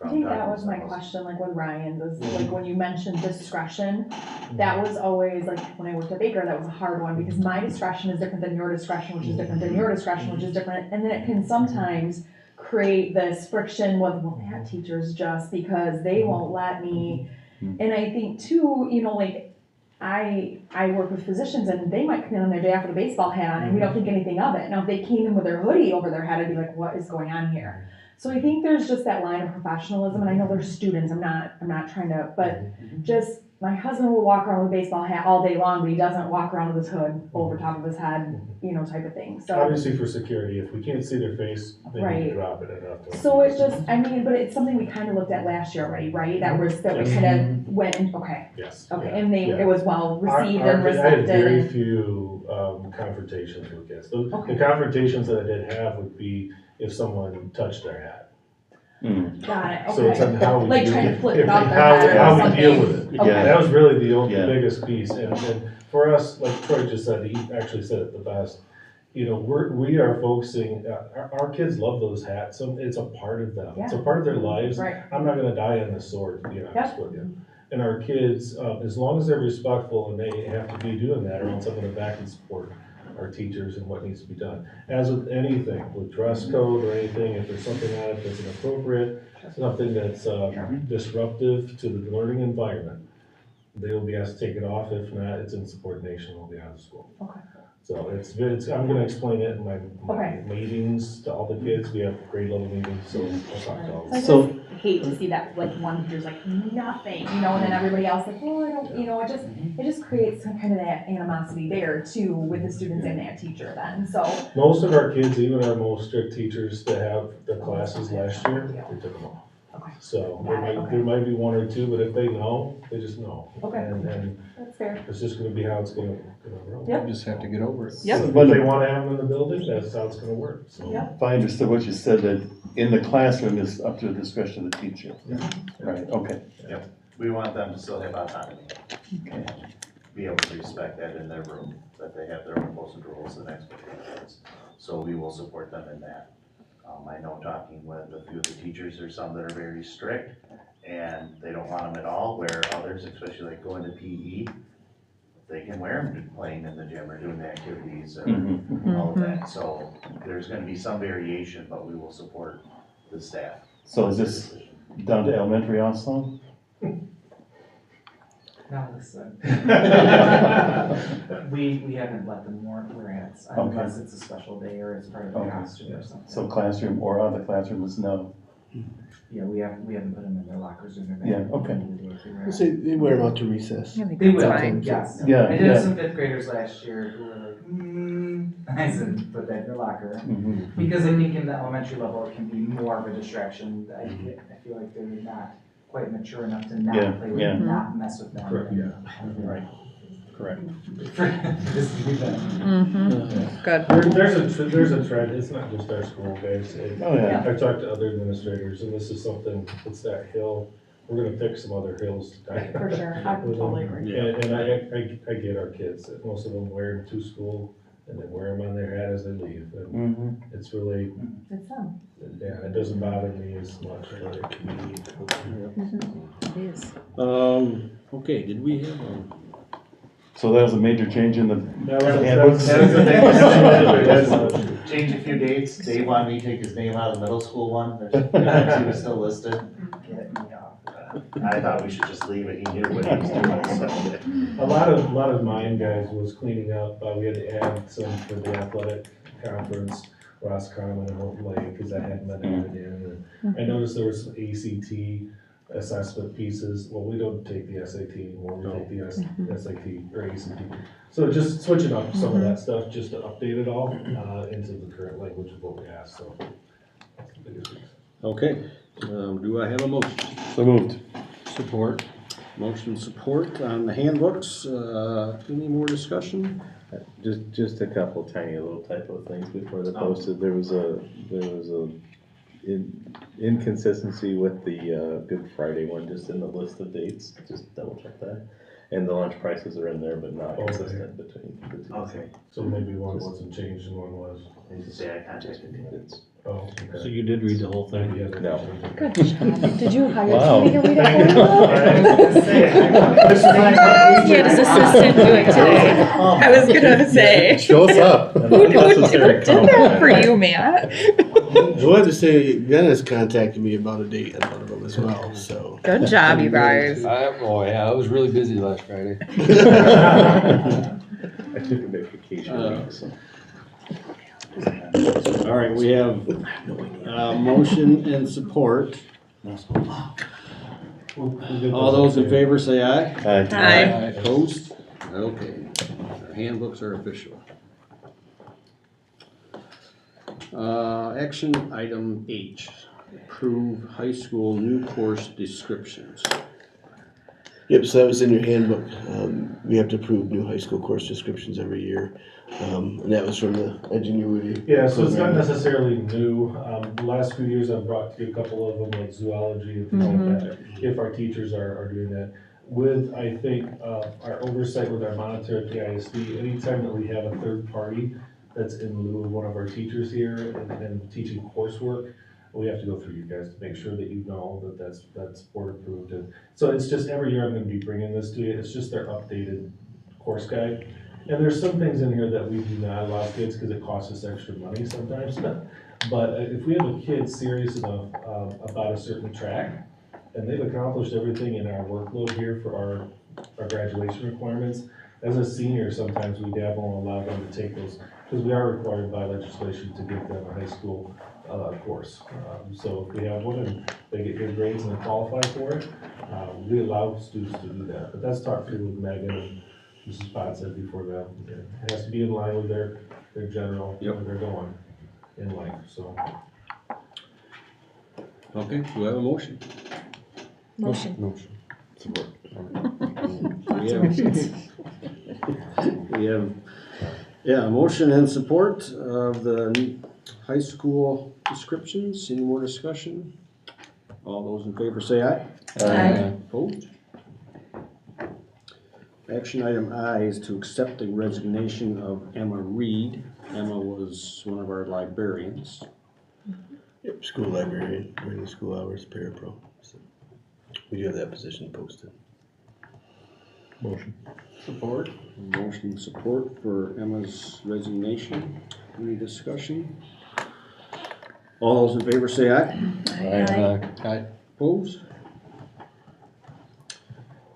I think that was my question, like with Ryan, was like when you mentioned discretion, that was always like when I worked at Baker, that was a hard one because my discretion is different than your discretion, which is different than your discretion, which is different. And then it can sometimes create this friction with, well, that teacher's just because they won't let me. And I think too, you know, like I work with physicians and they might come in on their day off with a baseball hat on and we don't think anything of it. Now if they came in with their hoodie over their head, I'd be like, what is going on here? So I think there's just that line of professionalism, and I know there's students, I'm not trying to, but just, my husband will walk around with a baseball hat all day long, but he doesn't walk around with his hood over top of his head, you know, type of thing, so. Obviously for security, if we can't see their face, they need Right. to drop it enough. So it's just, I mean, but it's something we kind of looked at last year already, right? That we kind of went in, okay. Yes. Okay, yeah, and yeah. it was well received I and had respected. very and- few confrontations with kids. The Okay. confrontations that I did have would be if someone touched their hat. Got it, okay. So it's on how we Like deal trying to with flip it. it off their head or How we something. deal with it. Okay. That was really the only Yeah. biggest piece. And for us, like Troy just said, he actually said it the best. You know, we are focusing, our kids love those hats. So it's a part of them. It's a Yeah. part of their lives. Right. I'm not gonna die on this sword, to be honest Yep. with you. And our kids, as long as they're respectful and they have to be doing that, or else I'm gonna back and support our teachers and what needs to be done. As with anything, with dress code or anything, if there's something on it that's inappropriate, something that's disruptive to the learning environment, they will be asked to take it off. If not, it's insubordination, will be out of school. Okay. So I'm gonna explain it in my Okay. meetings to all the kids. We have grade level meetings, so I'll talk to all of them. So I just hate to see that, like one teacher's like, nothing, you know, and then everybody else like, oh, I don't, you know, it just creates some kind of that animosity there too with the students and that teacher then, so. Most of our kids, even our most strict teachers that have the classes last year, they took them off. Okay. So Got it, okay. there might be one or two, but if they know, they just know. Okay. And That's fair. it's just gonna be how it's gonna roll. Yep. You just have to get over it. Yep. So if they wanna have them in the building, that's how it's gonna work, so. Yep. If I understood what you said, that in the classroom is up to the discretion of the teacher. Right, okay. Yep, we want them to still have autonomy. Be able to respect that in their room, that they have their own posted rules and expectations. So we will support them in that. I know talking with a few of the teachers, there's some that are very strict and they don't want them at all, where others, especially like going to PE, they can wear them playing in the gym or doing the activities or all of that. So there's gonna be some variation, but we will support the staff. So is this down to elementary also? Now listen. We haven't let them wear hats unless it's a special day or it's part of the costume or something. So classroom or other classroom is no? Yeah, we haven't put them in their lockers or their bag. Yeah, okay. So they wear them out to recess. They will, yes. Yeah, I did yeah. have some fifth graders last year who were like, I said, put that in your locker. Because I think in the elementary level, it can be more of a distraction. I feel like they're not quite mature enough to not play with them, not mess with them. Correct, yeah. Right. Correct. for this event. Mm-hmm. Good. There's a trend, it's not just our school, guys. Oh, yeah. I've talked to other administrators, and this is something, it's that hill, we're gonna pick some other hills tonight. For sure, I totally agree. And I get our kids, most of them wear them to school, and then wear them on their hat as they leave, and it's really, It's them. yeah, it doesn't bother me as much. It is. Okay, did we have So that was a major change in the That was the big change a few dates. Dave wanted me to take his name out of the middle school one. He was still listed. Get me off that. I thought we should just leave it. He knew what he was doing. So. A lot of mine, guys, was cleaning up, we had to add some for the athletic conference, Roscommon and Houghton Lake, because that hadn't been added in. And I noticed there was some ACT assessment pieces. Well, we don't take the SAT anymore, we take the SAT or ACT. So just switching up some of that stuff, just to update it all into the current language of what we asked, so. That's the biggest reason. Okay, do I have a motion? So moved. Support. Motion support on the handbooks, any more discussion? Just a couple tiny little typo things before they're posted. There was a inconsistency with the Good Friday one, just in the list of dates, just double check that. And the lunch prices are in there, but not consistent between the two. Okay. So maybe one wasn't changed and one was. I need to say I contacted you. Oh, So you did read the whole thing? No. Good job. Did you hire Wow. somebody to read it for you? He had his assistant do it today. I was gonna say. Show us up. Who did that for you, Matt? I wanted to say, Dennis contacted me about a date on one of them as well, so. Good job, you guys. I was really busy last Friday. I took a vacation week, so. All right, we have motion and support. All those in favor say aye. Aye. Opposed? Okay, our handbooks are official. Action item H, approve high school new course descriptions. Yep, so that was in your handbook. We have to approve new high school course descriptions every year. And that was from the Ingenuity. Yeah, so it's not program. necessarily new. The last few years I've brought to you a couple of them, like zoology and things like that, if our teachers are doing that. With, I think, our oversight with our monitor at the ISD, anytime that we have a third party that's in lieu of one of our teachers here and teaching coursework, we have to go through you guys to make sure that you know that that's board approved. And so it's just every year I'm gonna be bringing this to you. It's just their updated course guide. And there's some things in here that we do not allow kids because it costs us extra money sometimes. But if we have a kid serious enough about a certain track, and they've accomplished everything in our workload here for our graduation requirements, as a senior, sometimes we dabble and allow them to take those, because we are required by legislation to give them a high school course. So if we have one and they get good grades and they qualify for it, we allow students to do that. But that's talked through with Megan and Mrs. Potts said before that. It has to be in line with their general, where they're going in life, so. Okay, do I have a motion? Motion. Support. We have, yeah, a motion and support of the high school descriptions. Any more discussion? All those in favor say aye. Aye. Opposed? Action item I is to accept the resignation of Emma Reed. Emma was one of our librarians. Yep, school librarian during the school hours, parapro. So we do have that position posted. Motion. Support. Motion support for Emma's resignation. Any discussion? All those in favor say aye. Aye. Opposed?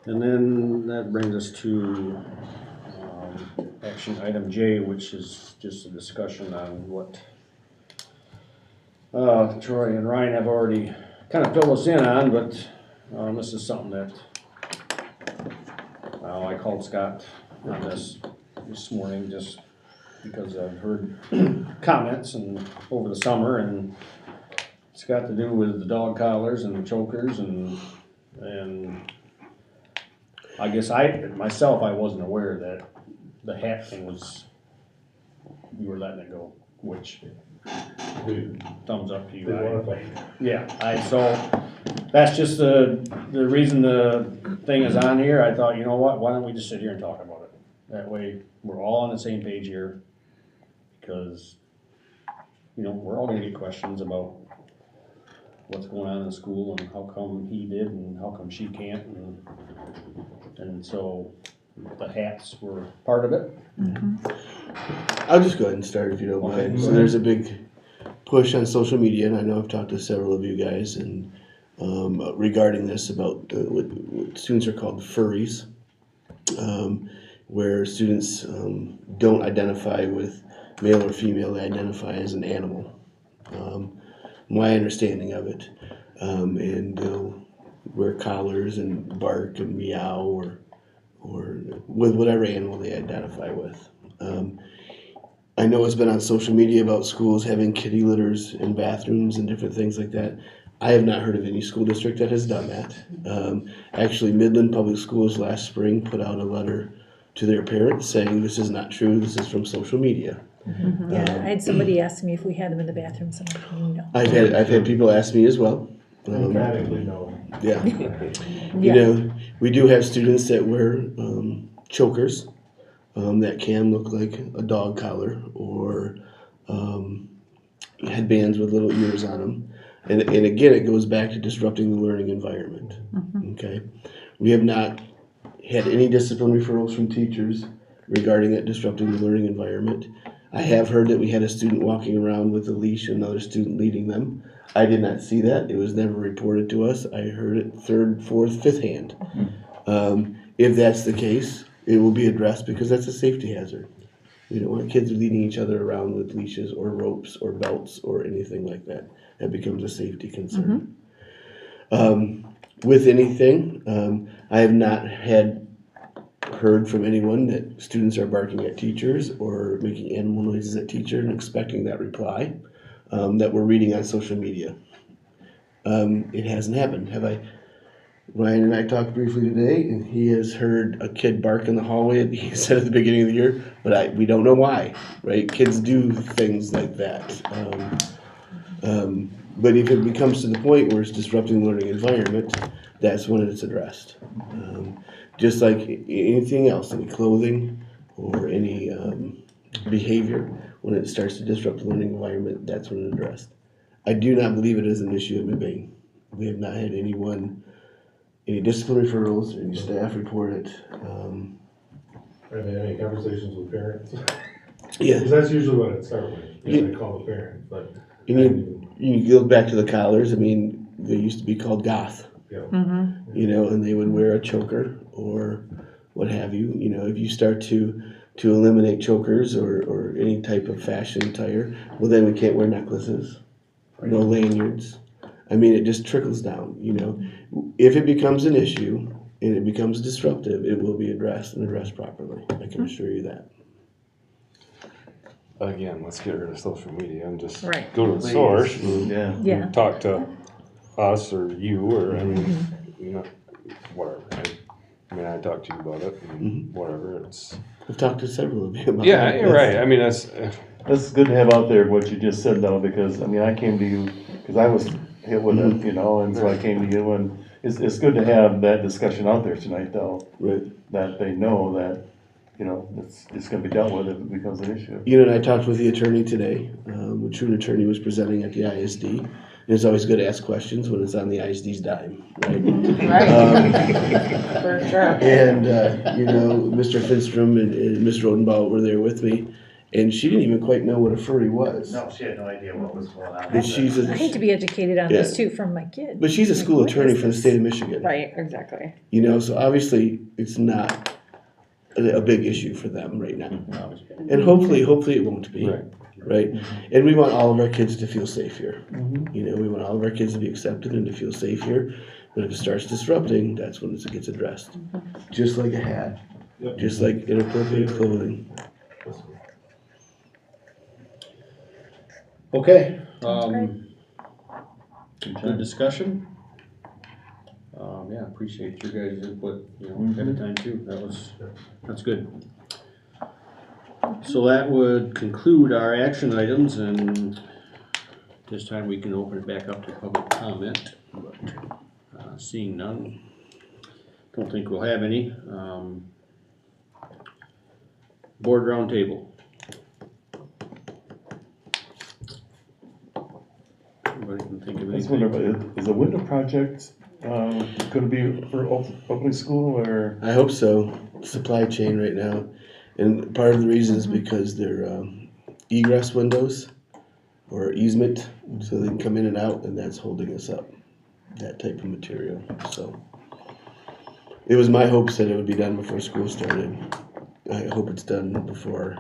And then that brings us to action item J, which is just a discussion on what Troy and Ryan have already kind of filled us in on, but this is something that I called Scott on this morning just because I've heard comments and over the summer, and it's got to do with the dog collars and the chokers and I guess myself, I wasn't aware that the hat thing was, you were letting it go, which, thumbs up to you. Yeah, so, that's just the reason the thing is on here. I thought, you know what, why don't we just sit here and talk about it? That way, we're all on the same page here, because, you know, we're all gonna get questions about what's going on in the school and how come he did and how come she can't, and so the hats were part of it. I'll just go ahead and start if you don't mind. So there's a big push on social media, and I know I've talked to several of you guys and regarding this about what students are called furries, where students don't identify with male or female, they identify as an animal. My understanding of it, and they'll wear collars and bark and meow or with whatever animal they identify with. I know it's been on social media about schools having kitty litters in bathrooms and different things like that. I have not heard of any school district that has done that. Actually, Midland Public Schools last spring put out a letter to their parents saying this is not true, this is from social media. Yeah, I had somebody ask me if we had them in the bathrooms, I'm like, no. I've had people ask me as well. Emphatically no. Yeah. You know, we do have students that wear chokers that can look like a dog collar or headbands with little ears on them. And again, it goes back to disrupting the learning environment. Okay, we have not had any discipline referrals from teachers regarding it disrupting the learning environment. I have heard that we had a student walking around with a leash and another student leading them. I did not see that. It was never reported to us. I heard it third, fourth, fifth hand. If that's the case, it will be addressed because that's a safety hazard. We don't want kids leading each other around with leashes or ropes or belts or anything like that. That becomes a safety concern. With anything, I have not heard from anyone that students are barking at teachers or making animal noises at teachers and expecting that reply that we're reading on social media. It hasn't happened. Ryan and I talked briefly today, and he has heard a kid bark in the hallway. He said at the beginning of the year, but we don't know why, right? Kids do things like that. But if it becomes to the point where it's disrupting the learning environment, that's when it's addressed. Just like anything else, any clothing or any behavior, when it starts to disrupt the learning environment, that's when it's addressed. I do not believe it is an issue at McBain. We have not had any discipline referrals, any staff report it. Have you had any conversations with parents? Yeah. Because that's usually what it starts with. They call the parent, but. You go back to the collars. I mean, they used to be called goth. Yeah. You know, and they would wear a choker or what have you. You know, if you start to eliminate chokers or any type of fashion attire, well, then we can't wear necklaces, no lanyards. I mean, it just trickles down. You know, if it becomes an issue and it becomes disruptive, it will be addressed and addressed properly. I can assure you that. Again, let's get rid of social media and just Right. go to the source Yeah. and talk to us or you or, I mean, you know, whatever. I talked to you about it and whatever, it's. I've talked to several of you about Yeah, that. you're right. I mean, that's. That's good to have out there what you just said though, because I mean, I came to you, because I was hit with it, you know, and so I came to you and it's good to have that discussion out there tonight though. Right. That they know that, you know, it's gonna be dealt with if it becomes an issue. You know, and I talked with the attorney today. The truant attorney was presenting at the ISD. And it's always good to ask questions when it's on the ISD's dime, right? For sure. And, you know, Mr. Finstrom and Ms. Rodenbaugh were there with me, and she didn't even quite know what a furry was. No, she had no idea what was going on. But she's I hate to be educated on this too from my kid. But she's a school Like, what attorney is for the this? state of Michigan. Right, exactly. You know, so obviously it's not a big issue for them right now. And hopefully it won't be. Right? And we want all of our kids to feel safe here. You know, we want all of our kids to be accepted and to feel safe here. But if it starts disrupting, that's when it gets addressed. Just like a hat. Just like inappropriate clothing. Okay, good discussion. yeah, appreciate your guys' input, you know, ahead of time too. That's good. So that would conclude our action items, and this time we can open it back up to public comment, but seeing none, don't think we'll have any. Board roundtable. Anybody can think of I was anything? wondering, is the window project, gonna be for opening school or? I hope so. Supply chain right now, and part of the reason is because they're egress windows or easement, so they can come in and out, and that's holding us up. That type of material. So it was my hopes that it would be done before school started. I hope it's done before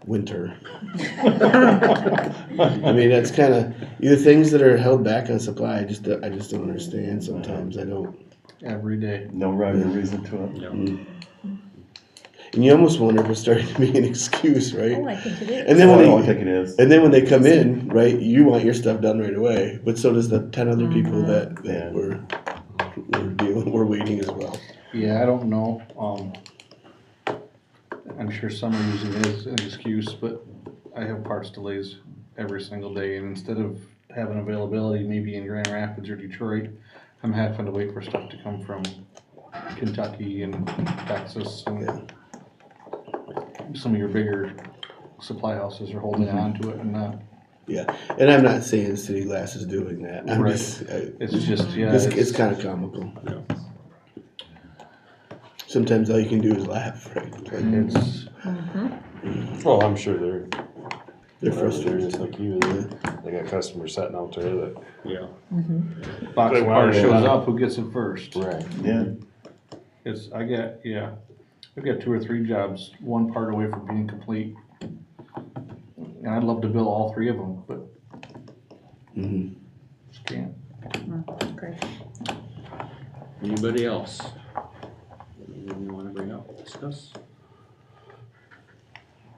winter. I mean, that's kind of either things that are held back on supply. I just don't understand sometimes. I don't. Every day. No rhyme or reason to it. And you almost wonder if it's starting to be an excuse, right? Oh, I think it is. And then when I think it is. And then when they come in, right, you want your stuff done right away. But so does the 10 other people that we're waiting as well. Yeah, I don't know. I'm sure some are using it as an excuse, but I have parts delays every single day, and instead of having availability maybe in Grand Rapids or Detroit, I'm having to wait for stuff to come from Kentucky and Texas, and some of your bigger supply houses are holding on to it and not. Yeah, and I'm not saying City Glass is doing that. I'm Right. it's kind of comical. Yeah. Sometimes all you can do is laugh, right? Like it's. Well, I'm sure they're frustrated. just like you. They got customers sitting out there that. Yeah. Box of wire shows up, who gets it first? Right. Yeah. I've got 2 or 3 jobs, one part away from being complete. And I'd love to bill all 3 of them, but just can't. Great. Anybody else? Anything you wanna bring up, discuss?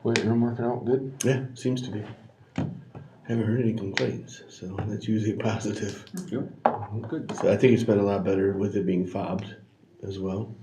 Waiting room working out good? Yeah, seems to be. Haven't heard any complaints, so that's usually a positive. Yep. Good. So I think it's been a lot better with it being fobbed as well.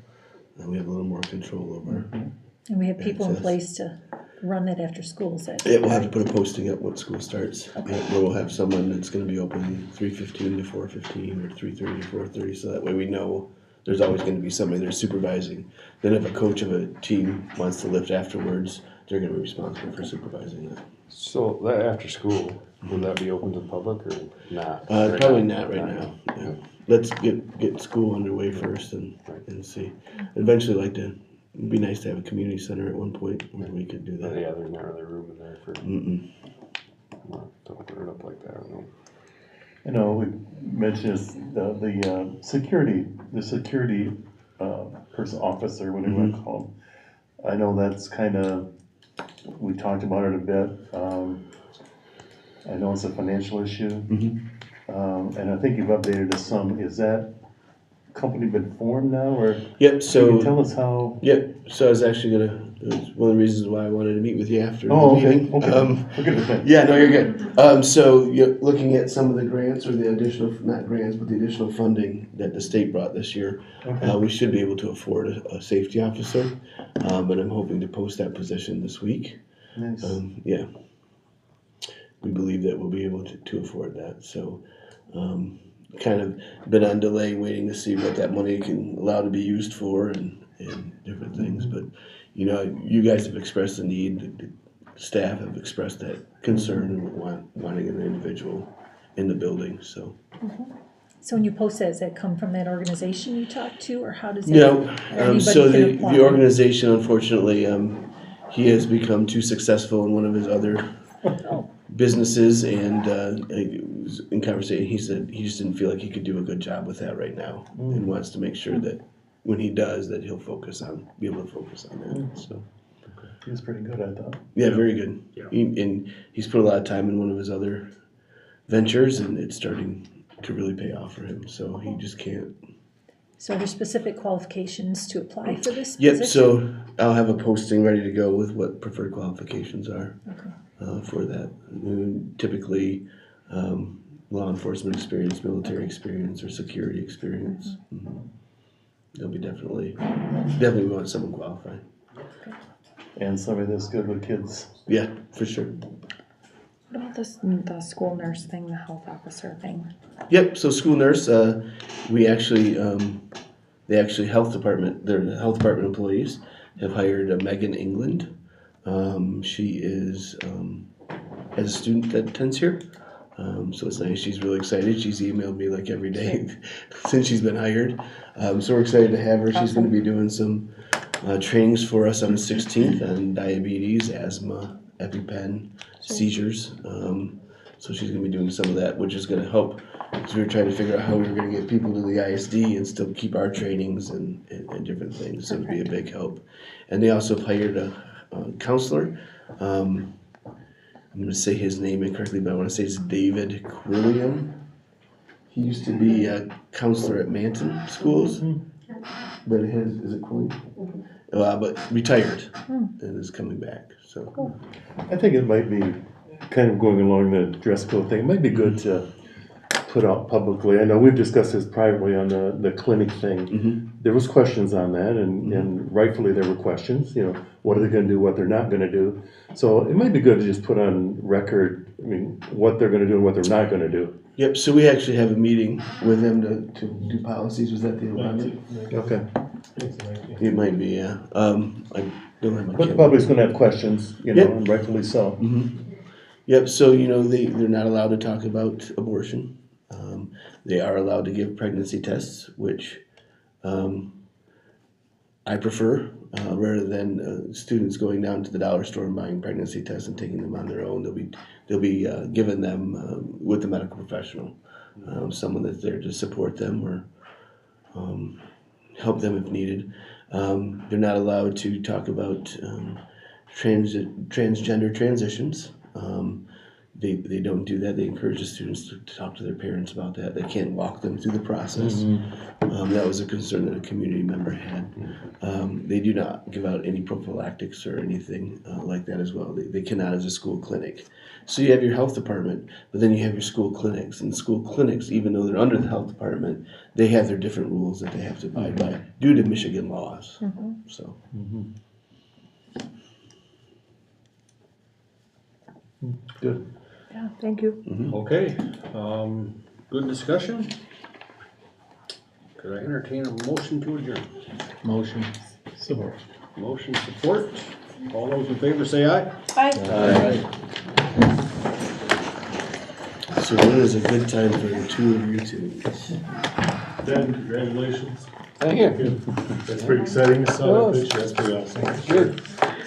And we have a little more control over. And we have people in access. place to run that after school, is that? Yeah, we'll have to put a posting up when school starts. Okay. Yeah, we'll have someone that's gonna be open 3:15 to 4:15 or 3:30 to 4:30, so that way we know there's always gonna be somebody there supervising. Then if a coach of a team wants to lift afterwards, they're gonna be responsible for supervising that. So that after school, will that be open to the public or not? Probably not right now. Yeah. Let's get school underway first and see. Eventually like to, it'd be nice to have a community center at one point where we could do that. Yeah, there's not really room in there for. Don't put it up like that, I don't know. You know, we mentioned the security person, officer, whatever you want to call him. I know that's kind of, we talked about it a bit. I know it's a financial issue. And I think you've updated us some. Is that company been formed now, or? Yep, so. Can you tell us how? Yep, so I was actually it was one of the reasons why I wanted to meet with you after the meeting. Okay. Yeah, no, you're good. So you're looking at some of the grants or the additional, not grants, but the additional funding that the state brought this year. Okay. We should be able to afford a safety officer, but I'm hoping to post that position this week. Nice. Yeah. We believe that we'll be able to afford that, so, kind of been on delay waiting to see what that money can allow to be used for and different things, but, you know, you guys have expressed the need, the staff have expressed that concern and wanting an individual in the building, so. So when you post that, does that come from that organization you talked to, or how does that? No, anybody so can the apply? organization, unfortunately, he has become too successful in one of his other businesses, and in conversation, he said he just didn't feel like he could do a good job with that right now, and wants to make sure that when he does, that he'll be able to focus on that, so. He was pretty good at that. Yeah, very good. Yeah. And he's put a lot of time in one of his other ventures, and it's starting to really pay off for him, so he just can't. So are there specific qualifications to apply for this Yep, position? so I'll have a posting ready to go with what preferred qualifications are. Okay. For that. Typically, law enforcement experience, military experience, or security experience. They'll be definitely we want someone qualified. And somebody that's good with kids. Yeah, for sure. What about the school nurse thing, the health officer thing? Yep, so school nurse, we actually, their health department employees have hired Megan England. She is, has a student that attends here. So it's nice, she's really excited. She's emailed me like every day since she's been hired. So we're excited to have her. She's gonna be doing some trainings for us on the 16th on diabetes, asthma, EpiPen, seizures. So she's gonna be doing some of that, which is gonna help. So we were trying to figure out how we were gonna get people to the ISD and still keep our trainings and different things. So it'd be a big help. And they also hired a counselor. I'm gonna say his name incorrectly, but I wanna say it's David Quilliam. He used to be a counselor at Manton Schools, but is it Quilliam? But retired and is coming back, so. I think it might be, kind of going along the dress code thing, it might be good to put out publicly. I know we've discussed this privately on the clinic thing. There was questions on that, and rightfully there were questions, what are they gonna do, what they're not gonna do. So it might be good to just put on record, what they're gonna do and what they're not gonna do. Yep, so we actually have a meeting with them to do policies. Was that the 11th? Okay. It might be, yeah. I don't have my But the public's gonna have questions, and rightfully so. Yep, so, they're not allowed to talk about abortion. They are allowed to give pregnancy tests, which I prefer, rather than students going down to the dollar store and buying pregnancy tests and taking them on their own. They'll be given them with a medical professional, someone that's there to support them or help them if needed. They're not allowed to talk about transgender transitions. They don't do that. They encourage the students to talk to their parents about that. They can't walk them through the process. That was a concern that a community member had. They do not give out any prophylactics or anything like that as well. They cannot as a school clinic. So you have your health department, but then you have your school clinics. And school clinics, even though they're under the health department, they have their different rules that they have to abide by due to Michigan laws. So. Good. Yeah, thank you. Okay, good discussion. Could I entertain a motion to adjourn? Motion. Support. Motion support. All those in favor say aye. Aye. So when is a good time for the two of you to? Ben, congratulations. Thank you. That's pretty exciting. I saw that picture. That's pretty awesome. Good.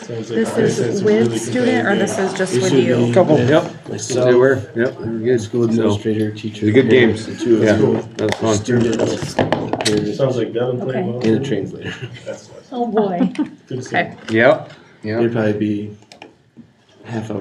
Sounds like This is with student or this is just with you? Couple, They were, yep, they were good. School administrator, teacher. Good games. The two of Yeah, you. that was fun. Students, parents, Sounds like Devin played Okay. well. and a translator. That's Oh, boy. good to see. Okay. Yep, It'd probably be half hour.